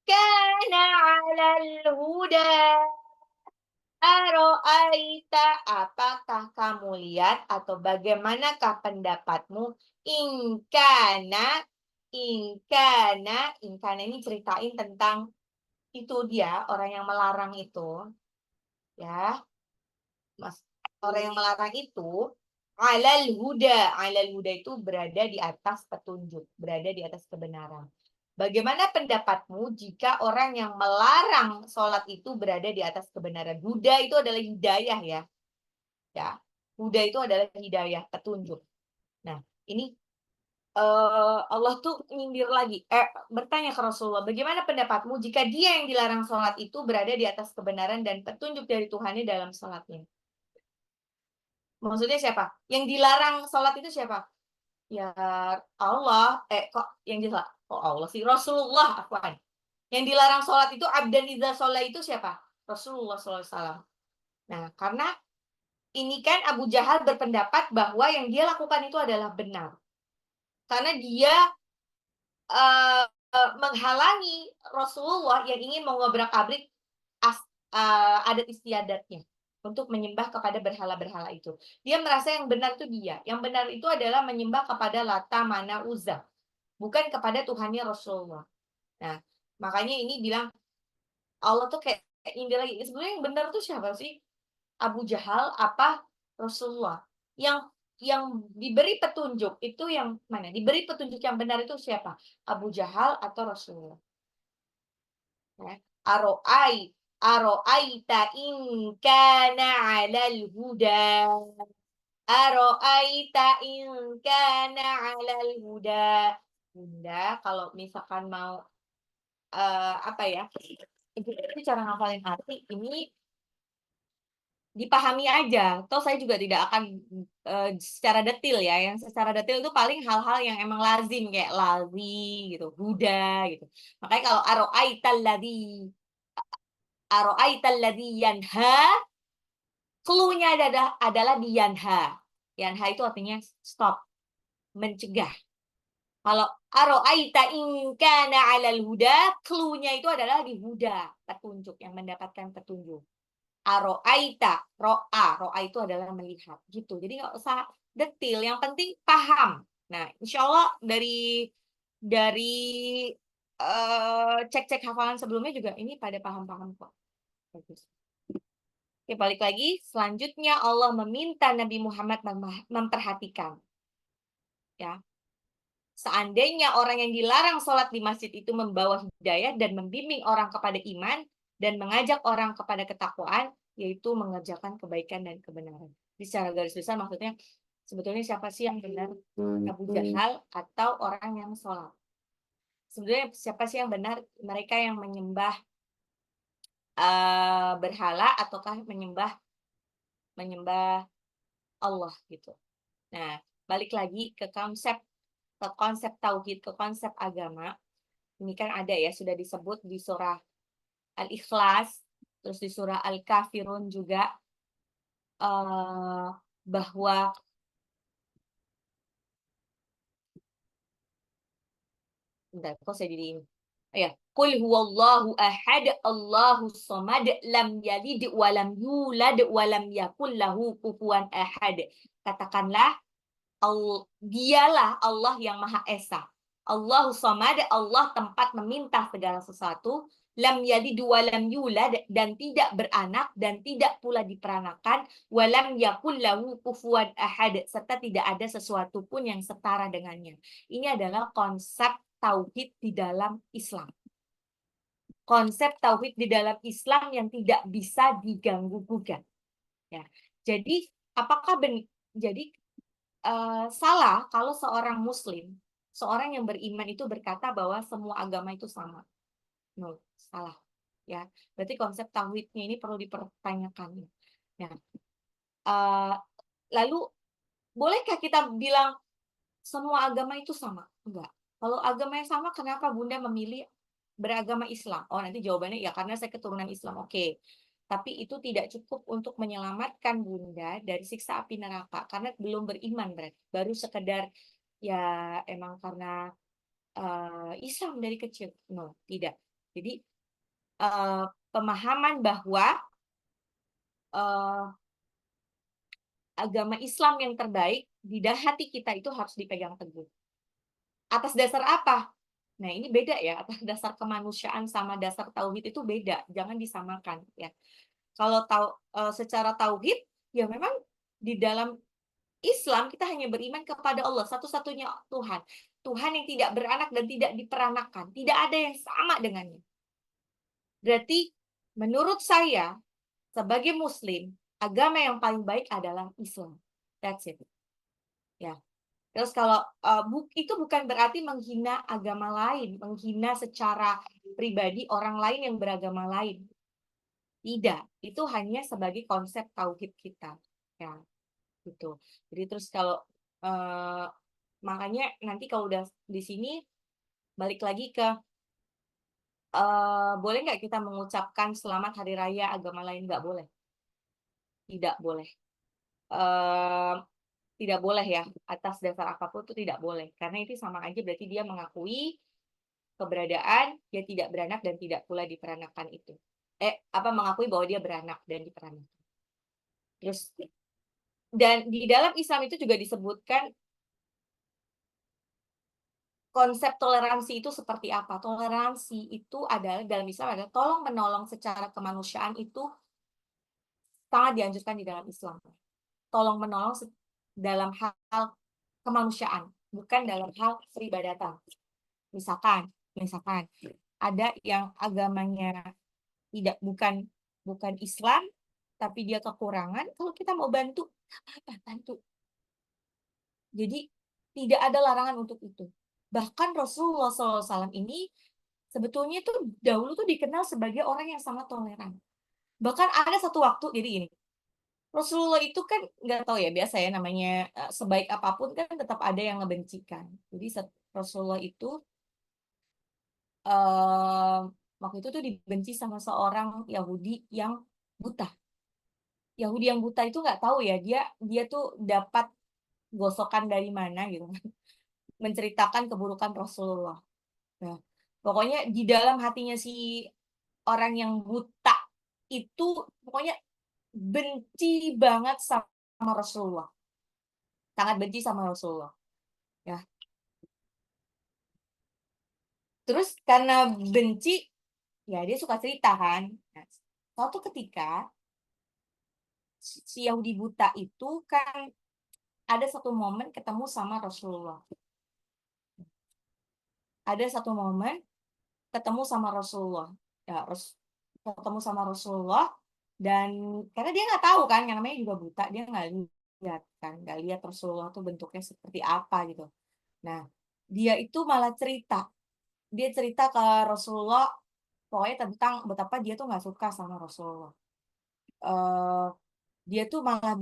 kana 'alal huda. Ara'aita, apakah kamu lihat atau bagaimanakah pendapatmu, in kana Ingkana ini ceritain tentang itu dia, orang yang melarang itu, ya. Mas, orang yang melarang itu alal huda itu berada di atas petunjuk, berada di atas kebenaran. Bagaimana pendapatmu jika orang yang melarang sholat itu berada di atas kebenaran? Huda itu adalah hidayah ya. Ya. Huda itu adalah hidayah, petunjuk. Nah, ini Allah tuh nyindir lagi, bertanya ke Rasulullah, bagaimana pendapatmu jika dia yang dilarang sholat itu berada di atas kebenaran dan petunjuk dari Tuhannya dalam sholatnya? Maksudnya siapa? Yang dilarang sholat itu siapa? Ya Allah, kok yang dilarang? Oh Allah sih, Rasulullah, apaan? Yang dilarang sholat itu abdan idza sholat itu siapa? Rasulullah SAW. Nah, karena ini kan Abu Jahal berpendapat bahwa yang dia lakukan itu adalah benar. Karena dia uh, menghalangi Rasulullah yang ingin mengobrak-abrik adat istiadatnya untuk menyembah kepada berhala-berhala itu. Dia merasa yang benar itu dia. Yang benar itu adalah menyembah kepada Lata, Mana, Uzza, bukan kepada Tuhannya Rasulullah. Nah, makanya ini bilang Allah tuh kayak ini lagi. Sebenarnya yang benar tuh siapa sih? Abu Jahal apa Rasulullah? Yang diberi petunjuk itu yang mana? Diberi petunjuk yang benar itu siapa? Abu Jahal atau Rasulullah? Ya. Aro'aita in kana 'alal huda. Aro'aita in kana 'alal huda. Bunda, kalau misalkan mau apa ya? Ini cara ngafalin arti ini dipahami aja. Toh saya juga tidak akan secara detil ya. Yang secara detil itu paling hal-hal yang emang lazim kayak lazi gitu, huda gitu. Makanya kalau aro'aital ladzi yanha, clue-nya adalah di yanha. Yanha itu artinya stop, mencegah. Kalau aro'aita in kana 'alal huda, clue-nya itu adalah di huda, petunjuk, yang mendapatkan petunjuk. Aro'aita, ro'a itu adalah melihat, gitu. Jadi nggak usah detil, yang penting paham. Nah, insya Allah dari cek-cek hafalan sebelumnya juga ini pada paham-paham kok. Bagus. Oke, balik lagi. Selanjutnya Allah meminta Nabi Muhammad memperhatikan. Ya, seandainya orang yang dilarang sholat di masjid itu membawa hidayah dan membimbing orang kepada iman dan mengajak orang kepada ketakwaan, yaitu mengerjakan kebaikan dan kebenaran. Di secara garis besar maksudnya sebetulnya siapa sih yang benar? Abu Jahal atau orang yang sholat? Sebenarnya siapa sih yang benar? Mereka yang menyembah berhala ataukah menyembah Allah gitu. Nah, balik lagi ke konsep tauhid, ke konsep agama. Ini kan ada ya, sudah disebut di surah Al-Ikhlas, terus di surah Al-Kafirun juga bahwa bentar, kok saya jadi ini. Ya, qul huwallahu ahad, Allahus samad, lam yalid wa lam yulad wa lam yakul lahu kufuwan ahad. Katakanlah dialah Allah yang Maha Esa. Allahus samad, Allah tempat meminta segala sesuatu. Lam yalid wa lam yulad, dan tidak beranak dan tidak pula diperanakan. Walam yakul lahu kufuwan ahad, serta tidak ada sesuatu pun yang setara dengannya. Ini adalah konsep tauhid di dalam Islam. Konsep tauhid di dalam Islam yang tidak bisa diganggu-gugat. Ya. Jadi apakah jadi salah kalau seorang Muslim, seorang yang beriman itu berkata bahwa semua agama itu sama? No, salah. Ya, berarti konsep tauhidnya ini perlu dipertanyakan. Nah, lalu bolehkah kita bilang semua agama itu sama? Enggak. Kalau agama yang sama, kenapa Bunda memilih beragama Islam? Oh, nanti jawabannya ya karena saya keturunan Islam. Oke. Tapi itu tidak cukup untuk menyelamatkan Bunda dari siksa api neraka karena belum beriman berarti. Baru sekedar ya emang karena Islam dari kecil. No, tidak. Jadi pemahaman bahwa agama Islam yang terbaik di hati kita itu harus dipegang teguh. Atas dasar apa? Nah, ini beda ya, atas dasar kemanusiaan sama dasar tauhid itu beda, jangan disamakan ya. Kalau secara tauhid, ya memang di dalam Islam kita hanya beriman kepada Allah, satu-satunya Tuhan. Tuhan yang tidak beranak dan tidak diperanakkan, tidak ada yang sama dengannya. Berarti menurut saya sebagai muslim, agama yang paling baik adalah Islam. That's it. Ya. Terus kalau itu bukan berarti menghina agama lain, menghina secara pribadi orang lain yang beragama lain. Tidak, itu hanya sebagai konsep tauhid kita. Ya, gitu. Jadi terus kalau makanya nanti kalau udah di sini balik lagi ke boleh nggak kita mengucapkan selamat hari raya agama lain? Nggak boleh. Tidak boleh. Eh, tidak boleh ya, atas dasar apapun itu tidak boleh. Karena itu sama aja berarti dia mengakui keberadaan dia tidak beranak dan tidak pula diperanakan itu. Mengakui bahwa dia beranak dan diperanakan. Terus dan di dalam Islam itu juga disebutkan konsep toleransi itu seperti apa? Toleransi itu adalah dalam Islam adalah tolong menolong secara kemanusiaan itu sangat dianjurkan di dalam Islam. Tolong menolong dalam hal kemanusiaan, bukan dalam hal peribadatan. Misalkan ada yang agamanya bukan Islam, tapi dia kekurangan, kalau kita mau bantu, apa bantu. Jadi tidak ada larangan untuk itu. Bahkan Rasulullah SAW ini sebetulnya tuh dahulu tuh dikenal sebagai orang yang sangat toleran. Bahkan ada satu waktu, jadi ini, Rasulullah itu kan nggak tahu ya, biasa ya namanya sebaik apapun kan tetap ada yang ngebencikan. Jadi Rasulullah itu waktu itu tuh dibenci sama seorang Yahudi yang buta. Yahudi yang buta itu nggak tahu ya, dia tuh dapat gosokan dari mana gitu kan. Menceritakan keburukan Rasulullah. Nah, pokoknya di dalam hatinya si orang yang buta itu pokoknya benci banget sama Rasulullah. Sangat benci sama Rasulullah. Ya. Terus karena benci, ya dia suka cerita kan. Nah, suatu ketika si Yahudi buta itu kan ada satu momen ketemu sama Rasulullah. Ada satu momen ketemu sama Rasulullah. Ya, ketemu sama Rasulullah dan karena dia nggak tahu kan, yang namanya juga buta, dia nggak lihat Rasulullah tuh bentuknya seperti apa gitu. Nah, dia itu malah dia cerita ke Rasulullah pokoknya tentang betapa dia tuh nggak suka sama Rasulullah. Dia tuh malah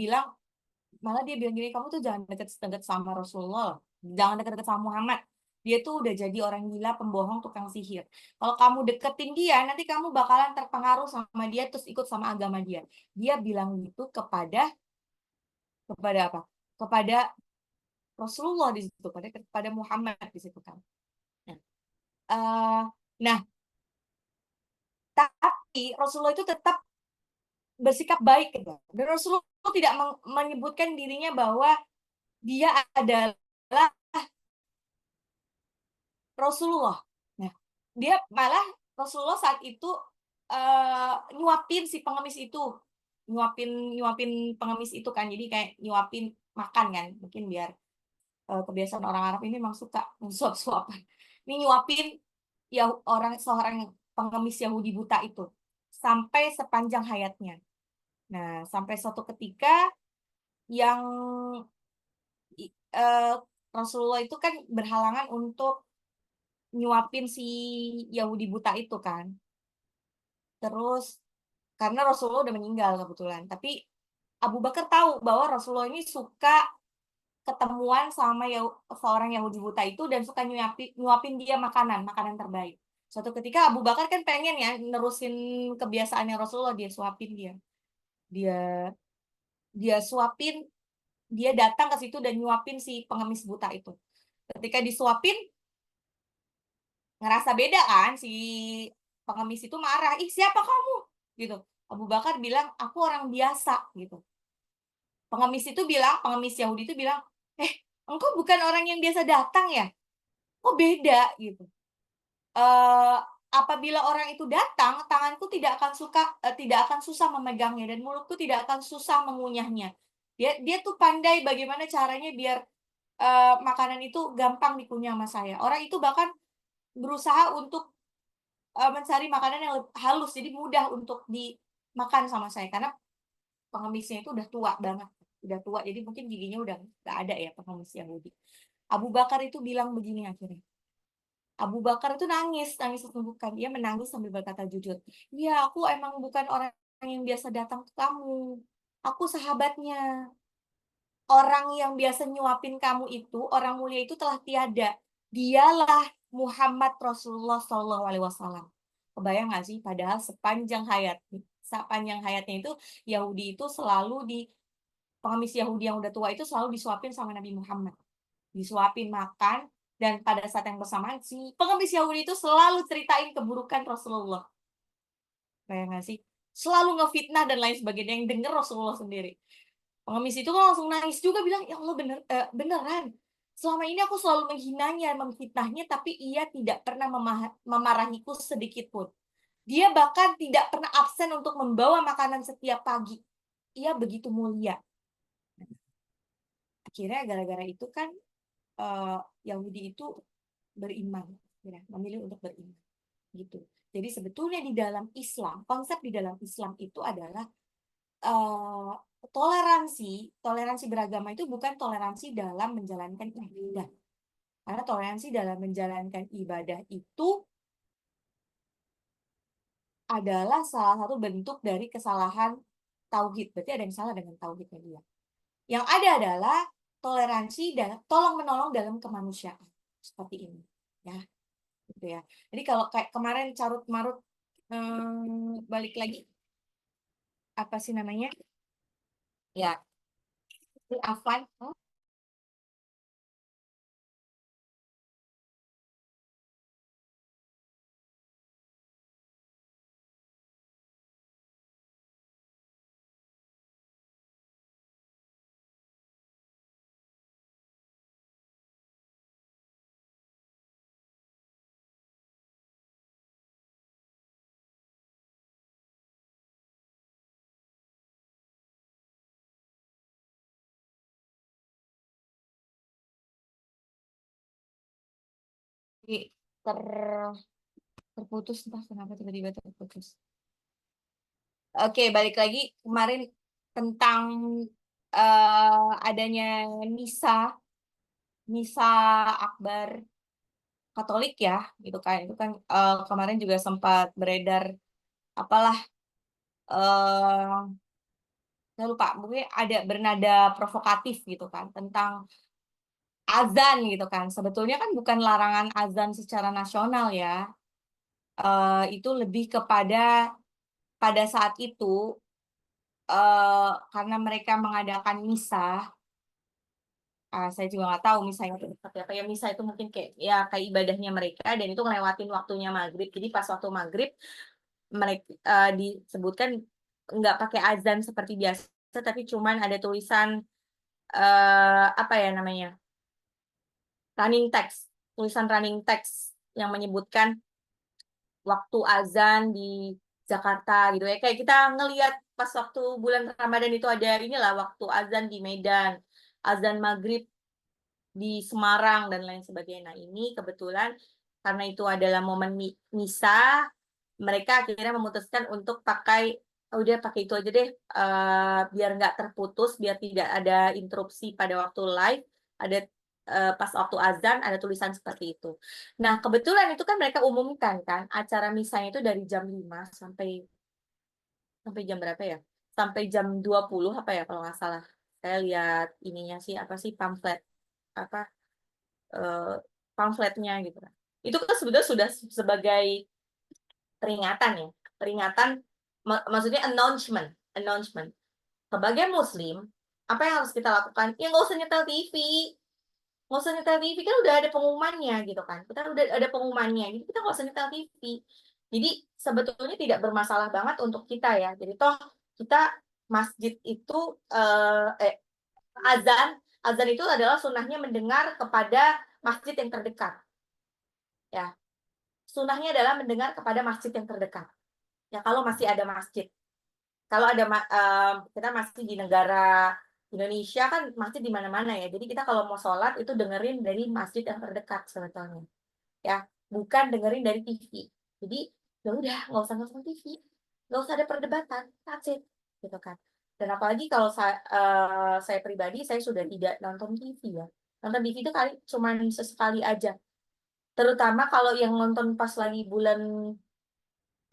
dia bilang gini, kamu tuh jangan deket-deket sama Rasulullah, jangan deket-deket sama Muhammad. Dia tuh udah jadi orang gila, pembohong, tukang sihir. Kalau kamu deketin dia, nanti kamu bakalan terpengaruh sama dia, terus ikut sama agama dia. Dia bilang gitu kepada apa? Kepada Rasulullah di situ, kepada Muhammad di situ kan. Nah, uh, nah, tapi Rasulullah itu tetap bersikap baik gitu. Dan Rasulullah tidak menyebutkan dirinya bahwa dia adalah Rasulullah. Nah, dia malah Rasulullah saat itu nyuapin si pengemis itu, nyuapin pengemis itu kan, jadi kayak nyuapin makan kan, mungkin biar kebiasaan orang Arab ini memang suka suap-suapan. Ini nyuapin ya seorang pengemis Yahudi buta itu sampai sepanjang hayatnya. Nah, sampai suatu ketika yang Rasulullah itu kan berhalangan untuk nyuapin si Yahudi buta itu kan. Terus karena Rasulullah udah meninggal kebetulan, tapi Abu Bakar tahu bahwa Rasulullah ini suka ketemuan sama seorang Yahudi buta itu dan suka nyuapin dia makanan terbaik. Suatu ketika Abu Bakar kan pengen ya nerusin kebiasaannya Rasulullah, dia suapin dia. Dia suapin, dia datang ke situ dan nyuapin si pengemis buta itu. Ketika disuapin, ngerasa beda kan, si pengemis itu marah, ih siapa kamu gitu. Abu Bakar bilang aku orang biasa gitu. Pengemis Yahudi itu bilang, engkau bukan orang yang biasa datang ya. kok beda gitu. Apabila orang itu datang, tanganku tidak akan susah memegangnya dan mulutku tidak akan susah mengunyahnya. Dia tuh pandai bagaimana caranya biar, makanan itu gampang dikunyah sama saya. Orang itu bahkan berusaha untuk, mencari makanan yang halus, jadi mudah untuk dimakan sama saya, karena pengemisnya itu udah tua, jadi mungkin giginya udah nggak ada ya pengemis Yahudi. Abu Bakar itu bilang begini akhirnya, Abu Bakar itu nangis sesungguhkan. Dia menangis sambil berkata jujur, "Iya, aku emang bukan orang yang biasa datang ke kamu. Aku sahabatnya. Orang yang biasa nyuapin kamu itu, orang mulia itu telah tiada. Dialah Muhammad Rasulullah Shallallahu Alaihi Wasallam." Kebayang nggak sih? Padahal sepanjang hayatnya itu Yahudi itu selalu pengemis Yahudi yang udah tua itu selalu disuapin sama Nabi Muhammad. Disuapin makan, dan pada saat yang bersamaan si pengemis Yahudi itu selalu ceritain keburukan Rasulullah. Bayang nggak sih? Selalu ngefitnah dan lain sebagainya, yang denger Rasulullah sendiri. Pengemis itu kan langsung nangis juga bilang, "Ya Allah beneran. Selama ini aku selalu menghinanya, memfitnahnya, tapi ia tidak pernah memarahiku sedikit pun. Dia bahkan tidak pernah absen untuk membawa makanan setiap pagi. Ia begitu mulia." Akhirnya gara-gara itu kan Yahudi itu beriman, ya, memilih untuk beriman, gitu. Jadi sebetulnya di dalam Islam, konsep di dalam Islam itu adalah uh, toleransi beragama itu bukan toleransi dalam menjalankan ibadah. Karena toleransi dalam menjalankan ibadah itu adalah salah satu bentuk dari kesalahan tauhid. Berarti ada yang salah dengan tauhidnya dia. Yang ada adalah toleransi dan tolong menolong dalam kemanusiaan. Seperti ini, ya. Gitu ya. Jadi kalau kayak kemarin carut marut, balik lagi apa sih namanya? Ya, si Afwan. Ter, terputus entah kenapa tiba-tiba terputus. Oke, balik lagi kemarin tentang adanya misa, misa akbar Katolik ya, gitu kan. Itu kan kemarin juga sempat beredar apalah, saya lupa, mungkin ada bernada provokatif gitu kan tentang azan gitu kan. Sebetulnya kan bukan larangan azan secara nasional ya. Itu lebih kepada pada saat itu karena mereka mengadakan misa, saya juga nggak tahu misanya itu seperti apa ya. Misa itu mungkin kayak ya kayak ibadahnya mereka, dan itu ngelewatin waktunya maghrib. Jadi pas waktu maghrib mereka disebutkan nggak pakai azan seperti biasa, tapi cuman ada tulisan apa ya namanya, running text, tulisan running text yang menyebutkan waktu azan di Jakarta gitu ya. Kayak kita ngelihat pas waktu bulan Ramadan itu ada inilah waktu azan di Medan, azan maghrib di Semarang dan lain sebagainya. Nah ini kebetulan karena itu adalah momen misa, mereka akhirnya memutuskan untuk udah pakai itu aja deh, biar nggak terputus, biar tidak ada interupsi pada waktu live, ada pas waktu azan ada tulisan seperti itu. Nah kebetulan itu kan mereka umumkan kan acara misanya itu dari jam 5 sampai sampai jam berapa ya? Sampai jam 20 apa ya kalau nggak salah. Saya lihat ininya sih apa sih pamflet apa eh, pamfletnya gitu kan. Itu kan sebetulnya sudah sebagai peringatan ya, peringatan, maksudnya announcement. Sebagai Muslim, apa yang harus kita lakukan? Ya nggak usah nyetel TV, nggak usah nyetel TV kan udah ada pengumumannya gitu kan. Kita udah ada pengumumannya, jadi kita nggak usah nyetel TV. Jadi sebetulnya tidak bermasalah banget untuk kita ya. Jadi toh kita masjid itu eh, eh, azan azan itu adalah sunnahnya mendengar kepada masjid yang terdekat. Ya, sunahnya adalah mendengar kepada masjid yang terdekat. Ya, kalau masih ada masjid. Kalau ada kita masih di negara Indonesia kan masjid di mana-mana ya. Jadi kita kalau mau sholat itu dengerin dari masjid yang terdekat sebetulnya. Ya, bukan dengerin dari TV. Jadi ya udah nggak usah nonton TV, nggak usah ada perdebatan, that's it, gitu kan. Dan apalagi kalau saya pribadi saya sudah tidak nonton TV ya. Nonton TV itu kali cuman sesekali aja. Terutama kalau yang nonton pas lagi bulan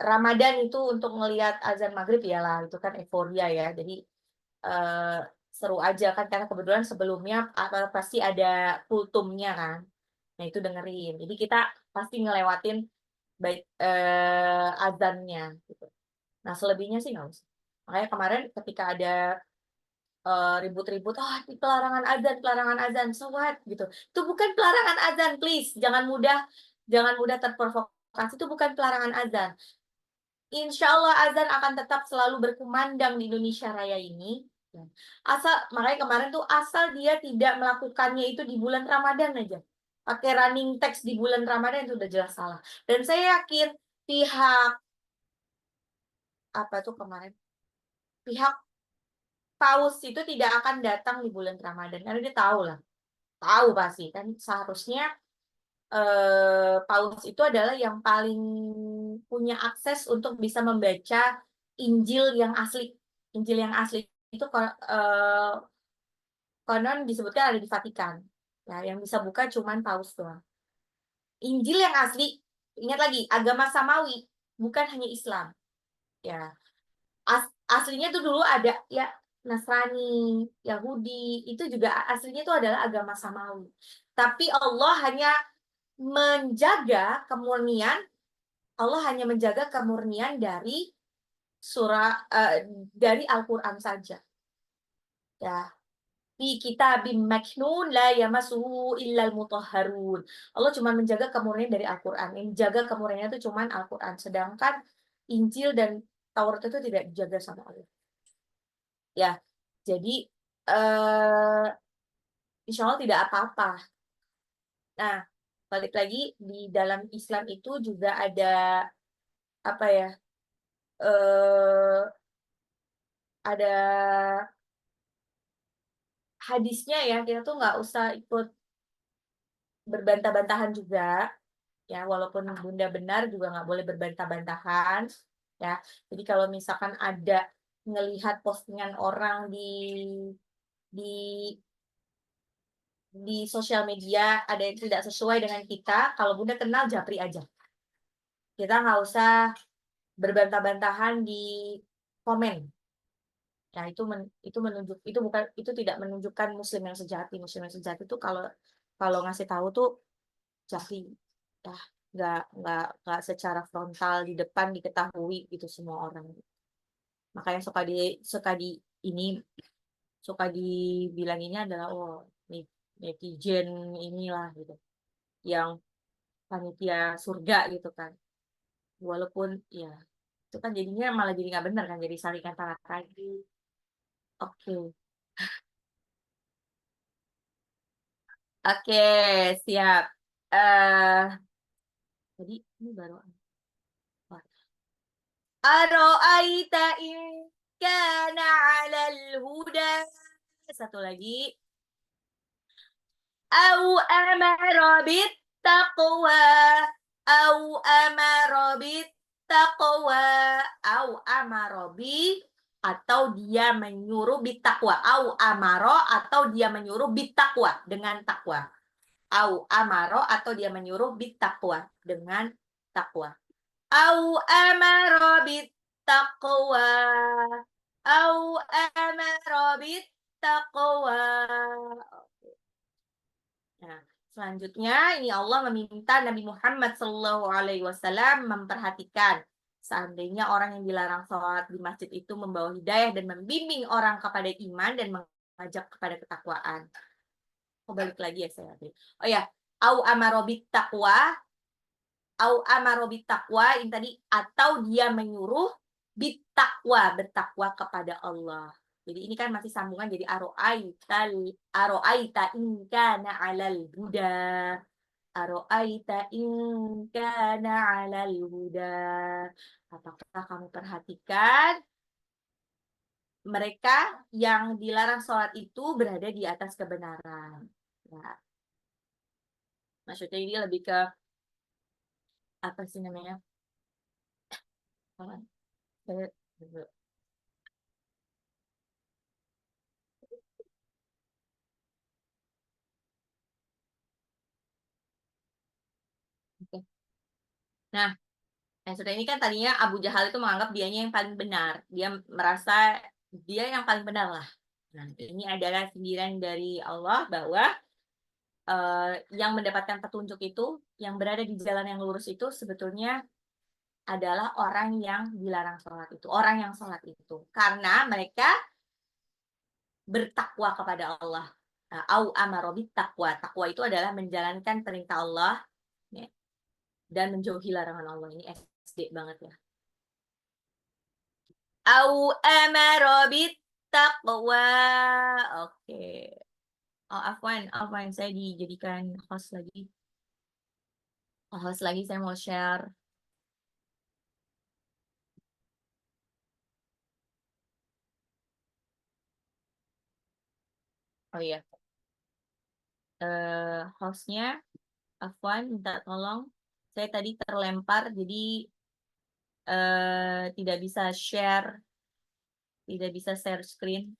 Ramadan itu untuk ngelihat azan maghrib ya lah, itu kan euforia ya. Jadi eh, seru aja kan karena kebetulan sebelumnya pasti ada kultumnya kan. Nah itu dengerin. Jadi kita pasti ngelewatin baik azannya gitu. Nah selebihnya sih nggak usah. Makanya kemarin ketika ada ribut-ribut, oh pelarangan azan, so what gitu. Itu bukan pelarangan azan, please. Jangan mudah terprovokasi. Itu bukan pelarangan azan. Insya Allah azan akan tetap selalu berkumandang di Indonesia Raya ini. Makanya kemarin tuh asal dia tidak melakukannya itu di bulan Ramadan aja. Pakai running text di bulan Ramadan itu udah jelas salah. Dan saya yakin pihak apa tuh kemarin, pihak paus itu tidak akan datang di bulan Ramadan karena dia tahu lah, tahu pasti kan seharusnya paus itu adalah yang paling punya akses untuk bisa membaca Injil yang asli. Injil yang asli itu konon disebutkan ada di Vatikan. Ya, yang bisa buka cuman paus doang. Injil yang asli, ingat lagi, agama Samawi, bukan hanya Islam. Ya, aslinya tuh dulu ada ya Nasrani, Yahudi, itu juga aslinya itu adalah agama Samawi. Tapi menjaga kemurnian, Allah hanya menjaga kemurnian dari dari Al-Qur'an saja. Ya, fi kitabim maknun la yamassuhu illal mutahharun. Allah cuma menjaga kemurnian dari Al-Qur'an. Yang jaga kemurniannya itu cuma Al-Qur'an. Sedangkan Injil dan Taurat itu tidak dijaga sama Allah. Ya. Jadi eh insya Allah tidak apa-apa. Nah, balik lagi di dalam Islam itu juga ada apa ya? eh ada hadisnya ya. Kita tuh nggak usah ikut berbantah-bantahan juga. Ya walaupun bunda benar juga nggak boleh berbantah-bantahan ya. Jadi kalau misalkan ada ngelihat postingan orang di di sosial media ada yang tidak sesuai dengan kita, kalau bunda kenal japri aja, kita nggak usah berbantah-bantahan di komen ya. Itu tidak menunjukkan muslim yang sejati. Muslim yang sejati itu kalau kalau ngasih tahu tuh japri ya, nggak secara frontal di depan diketahui gitu semua orang. Makanya ini suka dibilang ini adalah oh netizen inilah gitu yang panitia surga gitu kan. Walaupun ya itu kan jadinya malah jadi nggak benar kan, jadi saling kata lagi. Oke. Oke, siap. Tadi ini baru apa? Aro'aita in kana 'alal huda. Satu lagi. Au amara bittaqwa. Au amara bittaqwa. Au amara bi atau dia menyuruh bittaqwa. Au amaro atau dia menyuruh bittaqwa dengan takwa. Au amaro atau dia menyuruh bittaqwa dengan takwa. Au amara bittaqwa. Au amara bittaqwa. Nah, selanjutnya ini Allah meminta Nabi Muhammad SAW memperhatikan seandainya orang yang dilarang sholat di masjid itu membawa hidayah dan membimbing orang kepada iman dan mengajak kepada ketakwaan. Oh, balik lagi ya saya. Oh ya, au amarobit takwa, au amarobit takwa ini tadi atau dia menyuruh bitakwa bertakwa kepada Allah. Jadi ini kan masih sambungan jadi aro'aita in kana 'alal huda. Aro'aita in kana 'alal huda. Apakah kamu perhatikan mereka yang dilarang sholat itu berada di atas kebenaran. Ya, maksudnya ini lebih ke apa sih namanya? Apa? Oke. Nah, maksudnya ini kan tadinya Abu Jahal itu menganggap dianya yang paling benar. Dia merasa dia yang paling benar lah. Nah, ini adalah sindiran dari Allah bahwa yang mendapatkan petunjuk itu, yang berada di jalan yang lurus itu sebetulnya adalah orang yang dilarang sholat itu, orang yang sholat itu. Karena mereka bertakwa kepada Allah. Au amarobit takwa. Takwa itu adalah menjalankan perintah Allah ya, dan menjauhi larangan Allah. Ini SD banget ya. Au amarobit takwa. Oke. Oh, Afwan, saya dijadikan host lagi. Host lagi, saya mau share. Oh iya, hostnya Afwan minta tolong. Saya tadi terlempar, jadi tidak bisa share screen.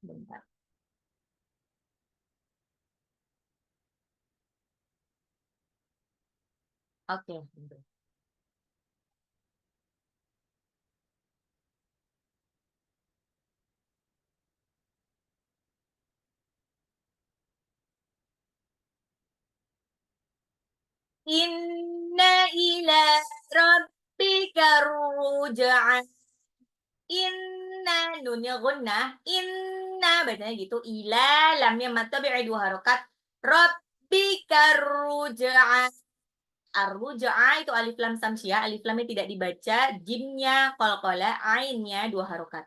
Bentar. Oke, bentar. Inna ila rabbika ruja'an. Inna nunnya gunnah. Inna bacanya gitu. Ila lamnya mata dua harokat. Rabbika ruja'an. Ar-ruja'a itu alif lam samsiah. Alif lamnya tidak dibaca. Jimnya qalqala. Ainnya dua harokat.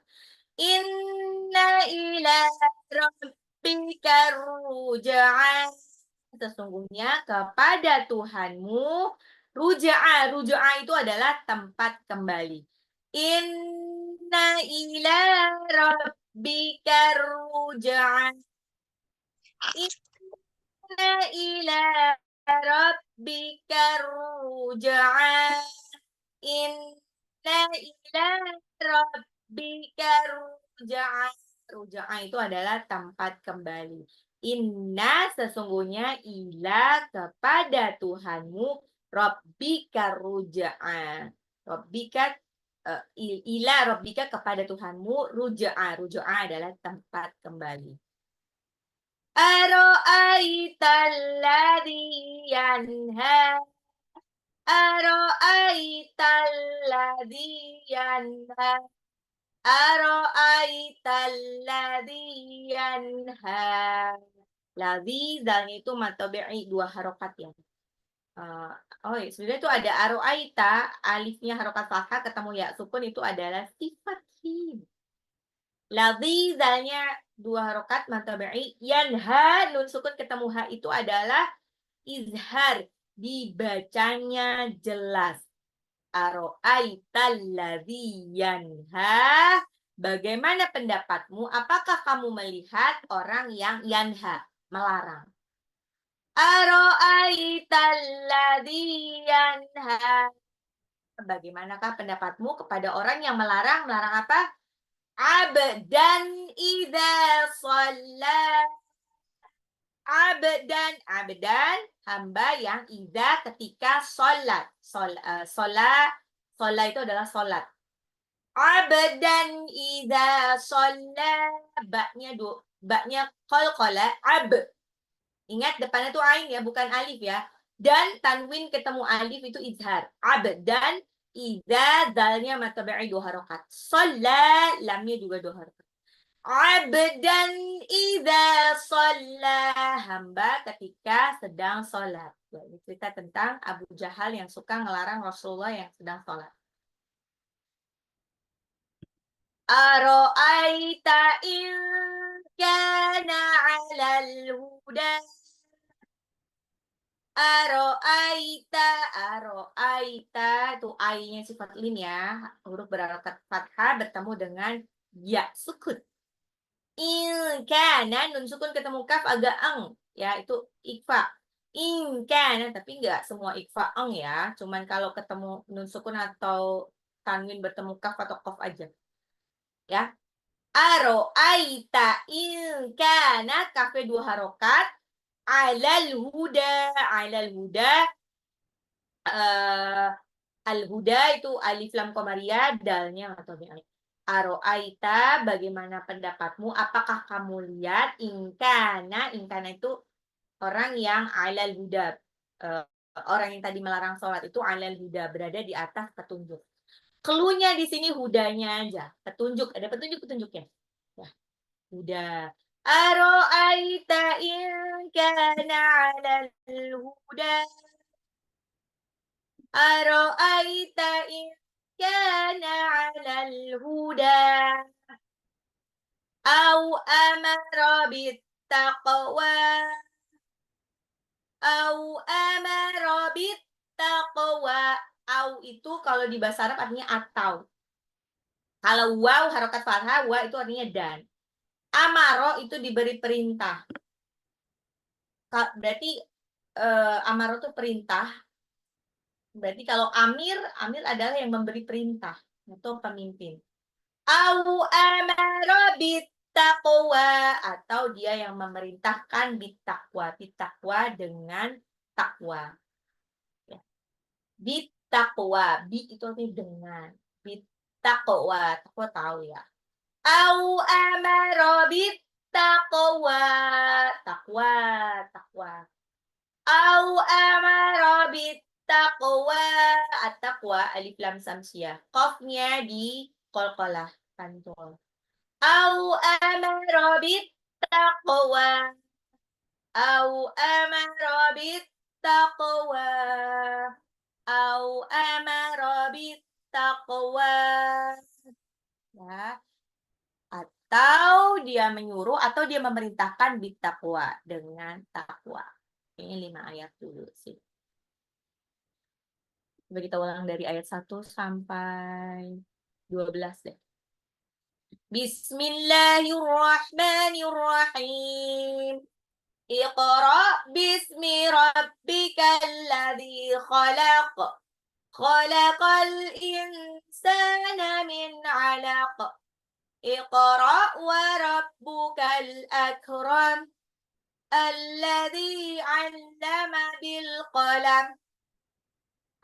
Inna ila rabbika ruja'an. Sesungguhnya kepada Tuhanmu ruja'a itu adalah tempat kembali. Inna ila rabbika ruja'an. Inna ila rabbika ruja'an. Inna ila rabbika ruja'an. Ruja'an itu adalah tempat kembali. Inna sesungguhnya ila kepada Tuhanmu Rabbika ruja'an. Rabbika ila Rabbika kepada Tuhanmu ruja'a. Ruja'a adalah tempat kembali. Aro'aital ladzi yanha. Aro'aital ladzi yanha. Aro'aital ladzi yanha. Ladzi zalnya itu matobi'i dua harokat ya. Oh ya, sebenarnya itu ada aro'aita, alifnya harokat fathah ketemu ya sukun itu adalah sifat fi'il. Ladzi zalnya dua harokat matobi'i. Yanha nun sukun ketemu ha itu adalah izhar, dibacanya jelas. Aro'aital ladzi yanha. Bagaimana pendapatmu? Apakah kamu melihat orang yang yanha, melarang? Aro'aital ladzi yanha. Bagaimanakah pendapatmu kepada orang yang melarang? Melarang apa? Abdan idza shalla. Abdan hamba yang idza ketika sholat. Sholat itu adalah sholat. Abdan idza shalla. Baknya qalqala ab. Ingat depannya tuh ain ya, bukan alif ya. Dan tanwin ketemu alif itu izhar. Abdan idza dalnya matabi'i dua harokat. Shalla lamnya juga dua harokat. Abdan idza shalla. Hamba ketika sedang sholat. Ini cerita tentang Abu Jahal yang suka ngelarang Rasulullah yang sedang sholat. Aro'aita in kana 'alal huda. Aro'aita tuh ai-nya sifat lin ya, huruf berharakat fathah bertemu dengan ya sukun. In kana nun sukun ketemu kaf agak eng ya itu ikhfa. In kana tapi enggak semua ikhfa eng ya, cuman kalau ketemu nun sukun atau tanwin bertemu kaf atau qaf aja ya. Aro'aita in kana kafnya 2 harokat, alal huda eee, al-huda itu alif lam qamariyah, dalnya nggak tahu nih alif. Aro'aita, bagaimana pendapatmu? Apakah kamu lihat ingkana itu orang yang alal huda, eee, orang yang tadi melarang sholat itu alal huda, berada di atas petunjuk. Clue-nya di sini hudanya aja, petunjuk, ada petunjuk-petunjuknya. Ya, huda. Aro'aita in kana alal huda. Aro'aita in kana 'alal huda aw amara bittaqwa aw amara bittaqwa. Aw itu kalau di bahasa Arab artinya atau. Kalau waw harokat fathah, wa itu artinya dan. Amaro itu diberi perintah. Berarti amaro itu perintah. Berarti kalau amir adalah yang memberi perintah atau pemimpin. Au amara bittaqwa atau dia yang memerintahkan bittaqwa dengan takwa. Ya. Bittaqwa, bi itu artinya dengan. Bittaqwa, takwa tahu ya. Au amara bittaqwa, takwa, takwa. Au amara bittaqwa, at-taqwa alif lam samsiah. Qafnya di qalqalah pantul. Au amara bittaqwa. Au amara bittaqwa. Au amara bittaqwa. Ya. Atau dia menyuruh atau dia memerintahkan bittaqwa dengan takwa. Ini 5 ayat dulu sih. Coba kita ulang dari ayat 1 sampai 12 deh. Bismillahirrahmanirrahim. Iqra bismi rabbikal ladzi khalaq. Khalaqal insana min 'alaq. Iqra wa rabbukal akram. Alladzi 'allama bil qalam.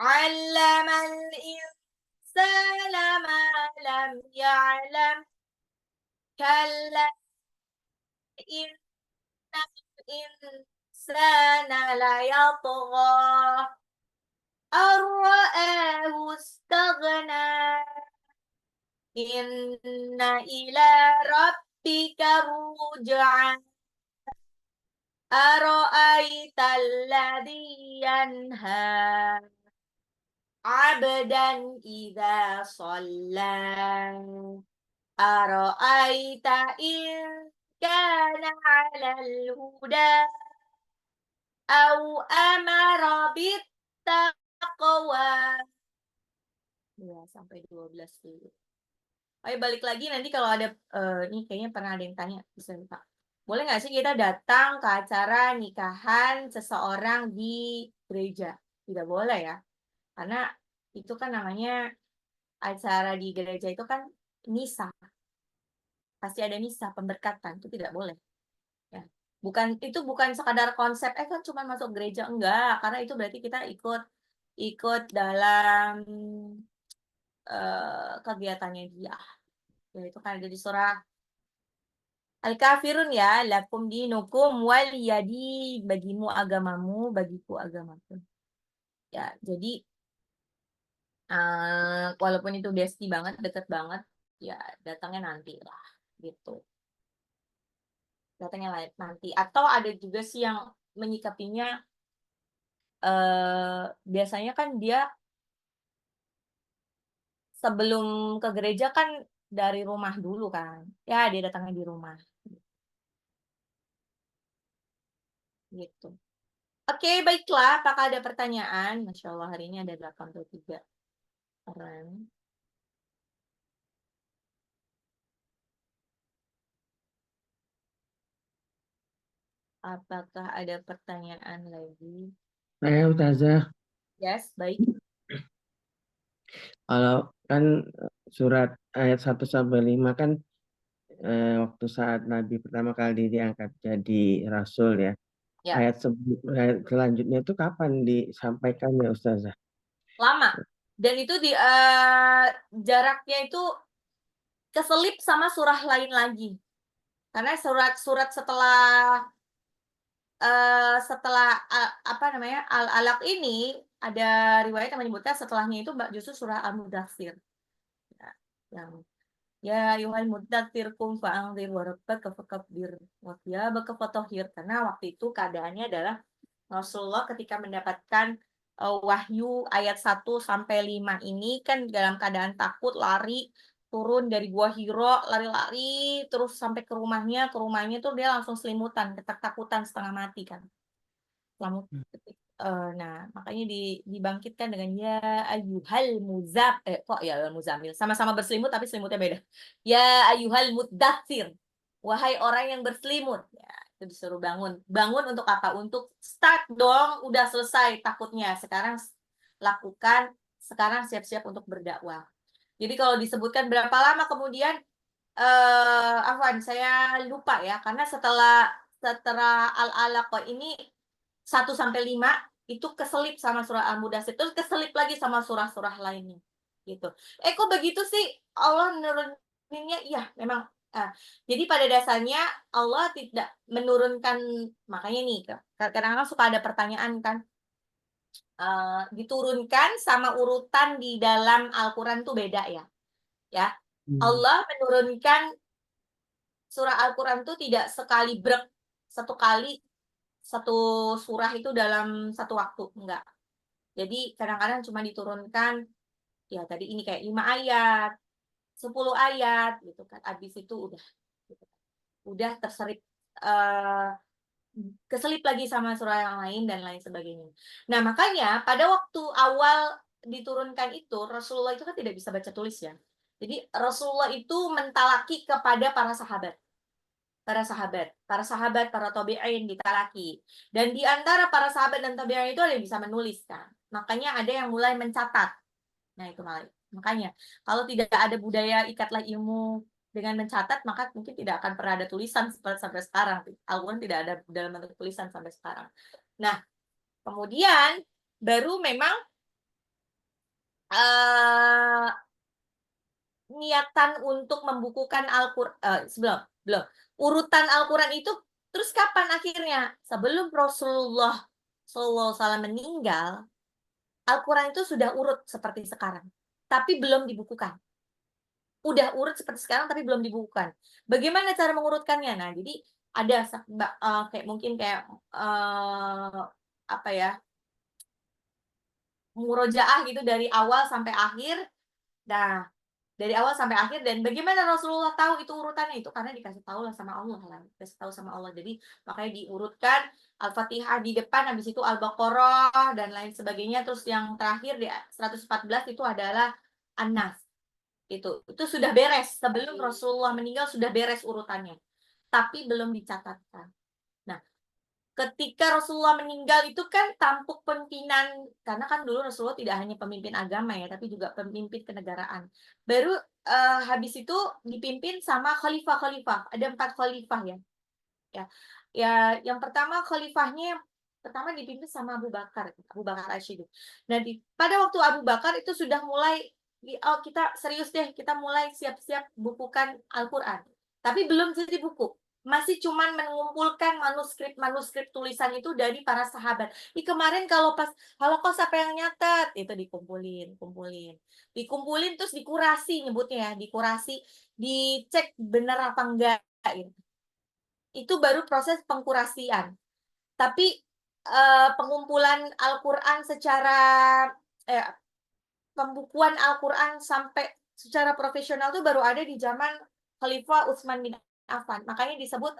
'Allamal insana ma lam ya'lam. Kalla innal insana layatgha ar-ra'ahu istaghna. Inna ila rabbika ruj'a. Ara'aital ladzi yanha 'abdan idza shalla. Ara'aita in kana 'alal huda aw amara bittaqwa. Ya, sampai 12 dulu. Ayo balik lagi nanti kalau ada ini kayaknya pernah ada yang tanya, bisa Pak. Boleh nggak sih kita datang ke acara nikahan seseorang di gereja? Tidak boleh ya. Karena itu kan namanya acara di gereja itu kan misa. Pasti ada misa, pemberkatan, itu tidak boleh. Ya. Itu bukan sekadar konsep kan cuma masuk gereja, enggak, karena itu berarti kita ikut dalam kegiatannya dia. Ya, itu kan ada di surah Al-Kafirun ya, lakum dinukum waliyadi, bagimu agamamu, bagiku agamaku. Ya, jadi walaupun itu bestie banget, deket banget, ya datangnya nanti lah, gitu. Datangnya nanti. Atau ada juga sih yang menyikapinya, biasanya kan dia sebelum ke gereja kan dari rumah dulu kan. Ya, dia datangnya di rumah. gitu. Oke, baiklah. Apakah ada pertanyaan? Masya Allah, hari ini ada 83 orang. Apakah ada pertanyaan lagi? Ustazah, Yes, baik. kalau kan surat ayat 1 sampai 5 kan waktu saat Nabi pertama kali diangkat jadi Rasul ya. Ya, Ayat selanjutnya itu kapan disampaikan ya Ustazah? lama. Dan itu jaraknya itu keselip sama surah lain lagi. Karena surat-surat apa namanya Al-Alaq ini ada riwayat yang menyebutkan setelahnya itu justru surah Al-Mudaththir. Ya, yang ya ayuhal muddatsir qum fa'anzir wa rabbaka fakabbir wa thiyabaka fatahhir, karena waktu itu keadaannya adalah Rasulullah ketika mendapatkan wahyu ayat 1 sampai 5 ini kan dalam keadaan takut, lari turun dari gua Hiro, lari-lari terus sampai ke rumahnya tuh dia langsung selimutan, ketakutan setengah mati kan. Nah, makanya dibangkitkan dengan ya ayyuhal kok ya muzamil, sama-sama berselimut tapi selimutnya beda. Ya ayyuhal muddatsir, wahai orang yang berselimut. Ya, itu disuruh bangun. Bangun untuk apa? Untuk start dong, udah selesai takutnya. Sekarang siap-siap untuk berdakwah. Jadi kalau disebutkan berapa lama kemudian Afwan, saya lupa ya, karena setelah Al-Alaq ini 1 sampai 5 itu keselip sama surah Al-Mudatsir, terus keselip lagi sama surah-surah lainnya, gitu. Kok begitu sih Allah nuruninnya? Iya, memang. Jadi pada dasarnya Allah tidak menurunkan, makanya nih, kadang-kadang suka ada pertanyaan kan, diturunkan sama urutan di dalam Al-Quran tuh beda ya. Ya, Allah menurunkan surah Al-Quran tuh tidak sekali brek, satu kali satu surah itu dalam satu waktu, enggak. Jadi kadang-kadang cuma diturunkan, ya tadi ini kayak 5 ayat, 10 ayat gitu kan. Habis itu udah gitu kan. Udah terselip keselip lagi sama surah yang lain dan lain sebagainya. Nah, makanya pada waktu awal diturunkan itu Rasulullah itu kan tidak bisa baca tulis ya. Jadi Rasulullah itu mentalaki kepada para sahabat, para tabi'in ditalaki. Dan di antara para sahabat dan tabi'in itu ada yang bisa menulis kan. Makanya ada yang mulai mencatat. Nah, itu makanya kalau tidak ada budaya ikatlah ilmu dengan mencatat, maka mungkin tidak akan pernah ada tulisan seperti sampai sekarang. Al-Quran tidak ada dalam bentuk tulisan sampai sekarang. Nah, kemudian baru memang uh, niatan untuk membukukan Al-Quran, sebelum belum urutan Al-Quran itu terus kapan akhirnya? Sebelum Rasulullah SAW meninggal, Al-Quran itu sudah urut seperti sekarang, tapi belum dibukukan. Udah urut seperti sekarang, tapi belum dibukukan. Bagaimana cara mengurutkannya? Nah, jadi ada kayak mungkin kayak apa ya, murojaah gitu dari awal sampai akhir. Nah, dari awal sampai akhir, dan bagaimana Rasulullah tahu itu urutannya? Itu karena dikasih tahu lah sama Allah lah, dikasih tahu sama Allah. Jadi makanya diurutkan Al-Fatihah di depan, habis itu Al-Baqarah dan lain sebagainya, terus yang terakhir di 114 itu adalah An-Nas. Itu sudah beres sebelum Rasulullah meninggal, sudah beres urutannya. Tapi belum dicatatkan. Nah, ketika Rasulullah meninggal itu kan tampuk pimpinan, karena kan dulu Rasulullah tidak hanya pemimpin agama ya, tapi juga pemimpin kenegaraan. Baru habis itu dipimpin sama khalifah-khalifah. Ada 4 khalifah ya. Ya, ya yang pertama khalifahnya pertama dipimpin sama Abu Bakar, Abu Bakar Asyid. Nah, pada waktu Abu Bakar itu sudah mulai kita serius deh, kita mulai siap-siap bukukan Al-Qur'an. Tapi belum jadi buku. Masih cuman mengumpulkan manuskrip tulisan itu dari para sahabat. Kemarin kalau pas Holocaust siapa yang nyatet? Itu dikumpulin terus dikurasi, nyebutnya ya, dikurasi, dicek benar apa enggak gitu. Itu baru proses pengkurasian. Tapi pengumpulan Al-Qur'an pembukuan Al-Qur'an sampai secara profesional itu baru ada di zaman Khalifah Utsman bin Affan. Makanya disebut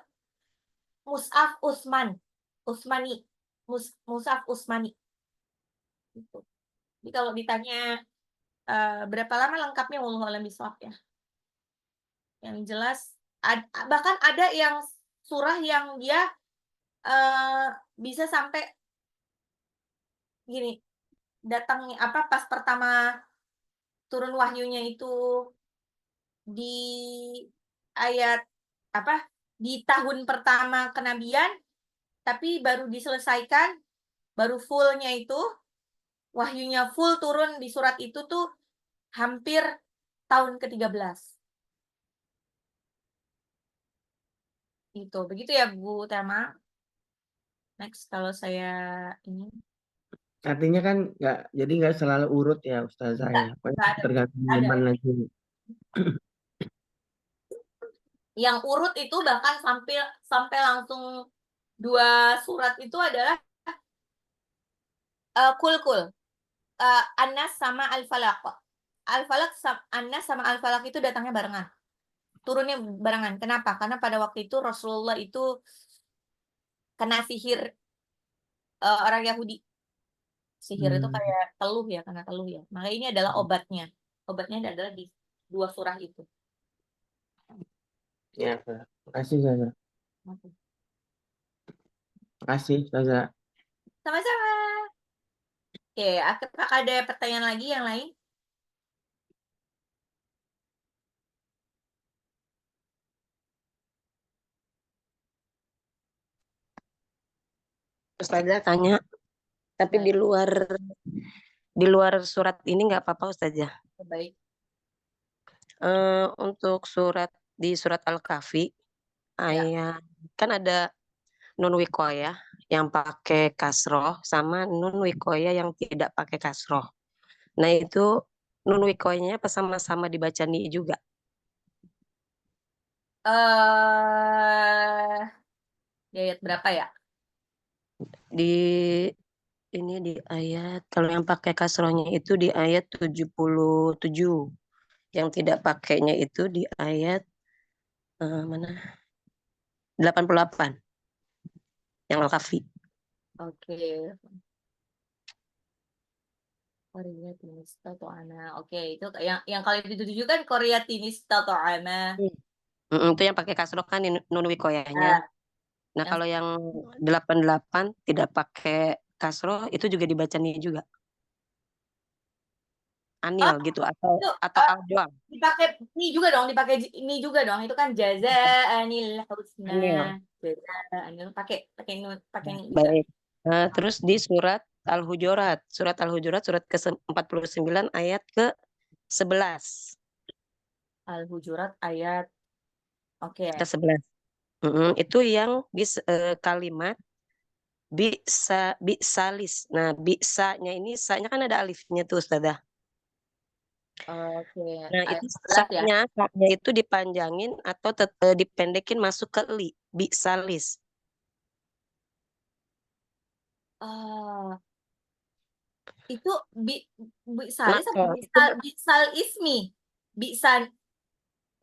Mushaf Utsman. Utsmani, Mushaf Utsmani, gitu. Jadi kalau ditanya, berapa lama lengkapnya wallahu a'lam bishawab ya. Yang jelas bahkan ada yang surah yang dia, bisa sampai gini, datangnya apa, pas pertama turun wahyunya itu di ayat apa, di tahun pertama kenabian, tapi baru diselesaikan, baru full-nya itu, wahyunya full turun di surat itu tuh hampir tahun ke-13. Gitu. Begitu ya Bu Thelma. Next kalau saya ini Artinya kan jadi nggak selalu urut ya Ustazah enggak ya. Pokoknya enggak ada tergantung enggak ada. momen lagi. Yang urut itu bahkan sampai sampai langsung 2 surat itu adalah, Qul. An-Nas sama Al-Falaq. An-Nas sama Al-Falaq itu datangnya barengan. Turunnya barengan. Kenapa? Karena pada waktu itu Rasulullah itu kena sihir, orang Yahudi. Sihir itu Hmm, kayak teluh ya, kena teluh ya. Maka ini adalah obatnya. Obatnya adalah di 2 surah itu. ya, Ustazah. Makasih Ustazah. Makasih Ustazah. Sama-sama. Oke, apakah ada pertanyaan lagi yang lain? Ustazah tanya, tapi Baik, di luar surat ini nggak apa-apa Ustazah. baik. Untuk di surat Al-Kahfi Ya. ayat kan ada nun wikoyah yang pakai kasroh sama nun wikoyah yang tidak pakai kasroh. Nah itu nun wikoyahnya apa sama-sama dibaca ni juga Eh, di ayat berapa ya? di di ayat kalau yang pakai kasrohnya itu di ayat 77, yang tidak pakainya itu di ayat mana 88 yang Al-Kahfi. Oke. Korea Tinis Tato Ana. Oke, itu yang kali dituju kan Korea Tinis Tato Ana. Itu yang pakai kasroh kan di nun wikoyahnya. Nah, Nah, yang kalau yang 88 tidak pakai kasroh itu juga dibaca nih juga. Anil oh gitu atau itu al doang. dipakai ini juga dong, dipakai ini juga dong. Itu kan jaza anil husna. Anil. Jaza anil pakai pakai pakai Nah, ini juga. baik. Nah, terus di surat Al-Hujurat surat ke-49 ayat ke-11. Al-Hujurat ayat oke. Ke-11. Itu yang di kalimat bisalis. Nah, bisanya ini sa-nya kan ada alifnya tuh Ustazah. Oke, Nah, ayat itu 11 ya. sa-nya itu dipanjangin atau dipendekin masuk ke li, bisalis. Ah, itu bi bisalis apa Nakal, itu bisal ismi? Bisa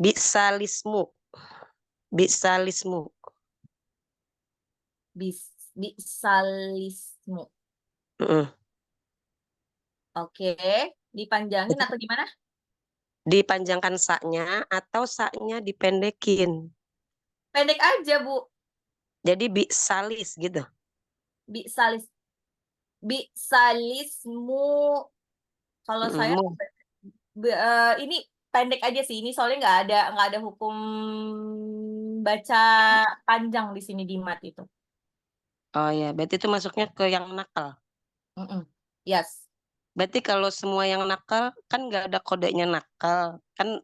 bisalismu, bisalismu. bis bisalismu. Mm. Oke, dipanjangin Itu atau gimana? dipanjangkan sa-nya atau sa-nya dipendekin. Pendek aja, Bu. Jadi bisalis gitu. Bisalis bisalismu. Kalau saya Mu. ini pendek aja sih. Ini soalnya nggak ada hukum baca panjang di sini di mat itu. Oh ya, berarti itu masuknya ke yang nakal. Mm-mm. Yes. Berarti kalau semua yang nakal kan nggak ada kodenya nakal. Kan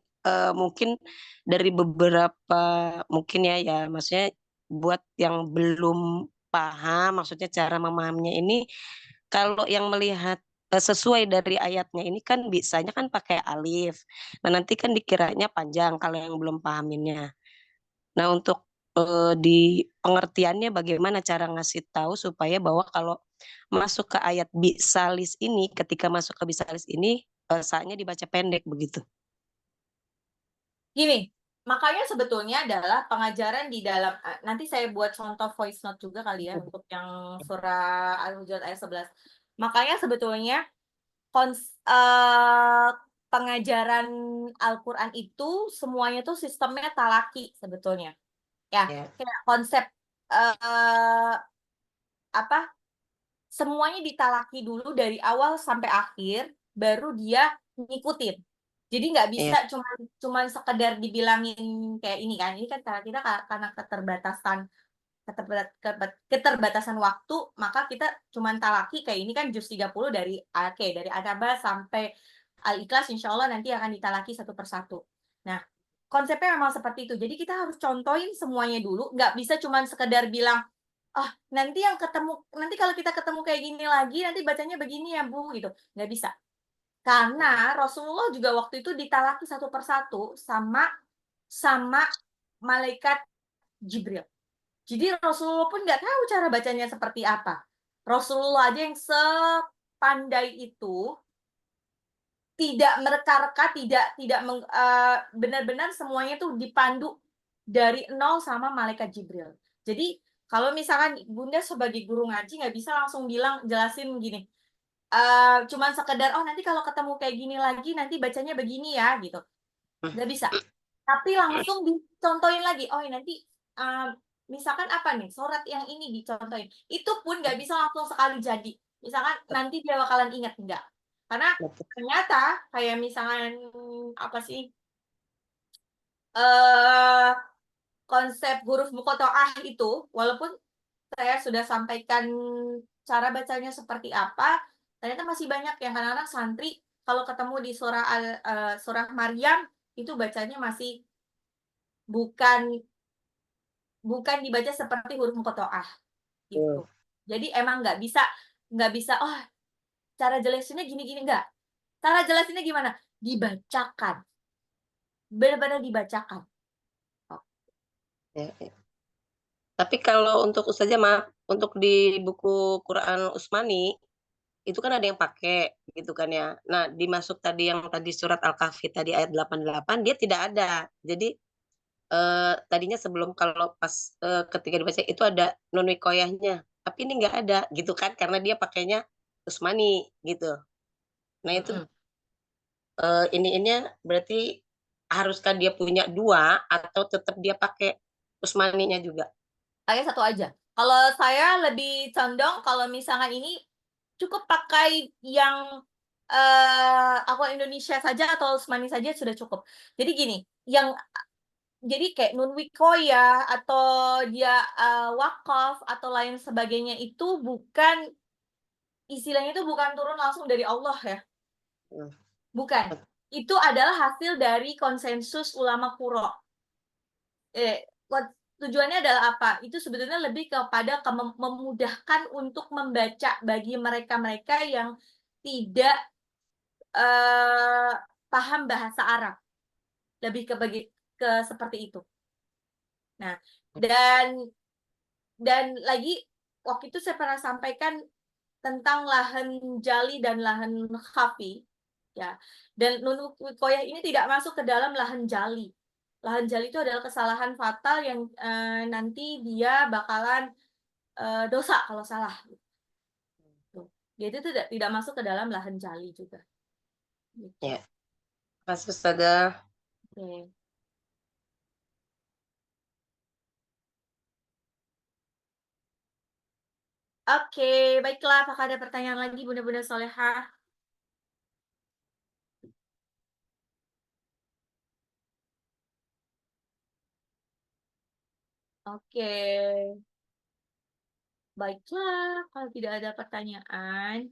mungkin dari beberapa mungkin ya maksudnya buat yang belum paham maksudnya cara memahaminya ini kalau yang melihat sesuai dari ayatnya ini kan bisanya kan pakai alif. Nah, nanti kan dikiranya panjang kalau yang belum pahaminnya. Nah, untuk di pengertiannya bagaimana cara ngasih tahu supaya bahwa kalau masuk ke ayat bisalis ini, ketika masuk ke bisalis ini, sa-nya dibaca pendek begitu. Gini, makanya sebetulnya adalah pengajaran di dalam nanti saya buat contoh voice note juga kali ya untuk yang surah Al-Hujurat ayat 11. Makanya sebetulnya pengajaran Al-Qur'an itu semuanya tuh sistemnya talaki sebetulnya. Ya, Ya. kayak konsep eh apa? Semuanya ditalaki dulu dari awal sampai akhir, baru dia ngikutin. Jadi nggak bisa Ya. cuman sekedar dibilangin kayak ini kan. Ini kan karena kita karena keterbatasan waktu, maka kita cuman talaki kayak ini kan juz 30 dari dari An-Naba sampai Al-Ikhlas insya Allah nanti akan ditalaki satu persatu. Nah, konsepnya memang seperti itu. Jadi kita harus contohin semuanya dulu, nggak bisa cuman sekedar bilang, "Ah, nanti kalau kita ketemu kayak gini lagi, nanti bacanya begini ya, Bu," gitu. Nggak bisa. Karena Rasulullah juga waktu itu ditalaki satu persatu sama malaikat Jibril. Jadi Rasulullah pun nggak tahu cara bacanya seperti apa. Rasulullah aja yang sepandai itu tidak mereka-reka, tidak benar-benar semuanya tuh dipandu dari nol sama malaikat Jibril. Jadi kalau misalkan Bunda sebagai guru ngaji nggak bisa langsung jelasin gini, cuman sekedar, "Oh nanti kalau ketemu kayak gini lagi nanti bacanya begini ya," gitu. Nggak bisa. Tapi langsung dicontohin lagi, "Oh nanti misalkan apa nih, surat yang ini dicontohin." Itu pun nggak bisa langsung sekali jadi. Misalkan nanti dia bakalan ingat, enggak. Karena ternyata kayak misalkan apa sih, eh konsep huruf muqatta'ah itu, walaupun saya sudah sampaikan cara bacanya seperti apa, ternyata masih banyak yang kadang-kadang santri kalau ketemu di surah Maryam itu bacanya masih bukan bukan dibaca seperti huruf muqatta'ah gitu. Jadi emang nggak bisa, "Oh, cara jelasinnya gini-gini," enggak. Cara jelasinnya gimana? Dibacakan. Benar-benar dibacakan. Ya, ya. Tapi kalau untuk Ustazah maaf, untuk di buku Quran Utsmani itu kan ada yang pakai gitu kan ya. Nah, dimasuk tadi yang tadi surat Al-Kahfi tadi ayat 88 dia tidak ada. Jadi tadinya sebelum kalau pas ketika dibaca itu ada nun wikoyahnya, tapi ini nggak ada gitu kan karena dia pakainya Utsmani gitu. Nah itu Mhm. ininya berarti haruskah dia punya dua atau tetap dia pakai Utsmaninya juga? Saya satu aja. Kalau saya lebih condong kalau misalkan ini cukup pakai yang Aqua Indonesia saja atau Usmani saja sudah cukup. Jadi gini, jadi kayak Nun Wikoya atau dia wakaf atau lain sebagainya itu istilahnya itu bukan turun langsung dari Allah ya. Hmm. Bukan. Itu adalah hasil dari konsensus ulama Qura. Tujuannya adalah apa? Itu sebetulnya lebih kepada memudahkan untuk membaca bagi mereka-mereka yang tidak paham bahasa Arab. Lebih ke seperti itu. Nah, dan lagi waktu itu saya pernah sampaikan tentang lahan jali dan lahan khafi, ya. Dan nun wikoyah ini tidak masuk ke dalam lahan jali. Lahan jali itu adalah kesalahan fatal yang nanti dia bakalan dosa kalau salah. Gitu. Dia itu tidak masuk ke dalam lahan jali juga. Gitu. Ya, Mas Ustazah. Oke. Oke, baiklah. Apakah ada pertanyaan lagi, Bunda-Bunda Solehah? Oke, baiklah. Kalau tidak ada pertanyaan,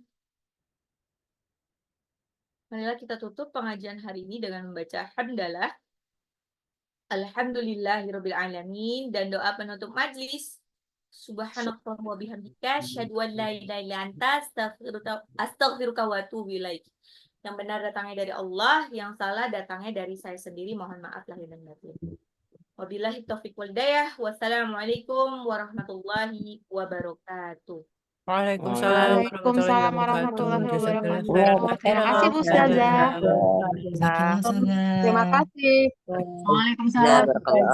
marilah kita tutup pengajian hari ini dengan membaca hamdalah. Alhamdulillahirabbil alamin dan doa penutup majlis. Subhanallah wa bihamdika asyhadu an la ilaha illa anta astaghfiruka wa atubu ilaik. Yang benar datangnya dari Allah, yang salah datangnya dari saya sendiri. Mohon maaf lahir dan batin. Wabillahi taufiq wal hidayah. Wassalamualaikum warahmatullahi wabarakatuh. Waalaikumsalam Waalaikumsalam warahmatullahi wabarakatuh. wabarakatuh. Terima kasih Bu Ustazah. Jazakallah Terima khairan. kasih. Ya, Waalaikumsalam. barakallah.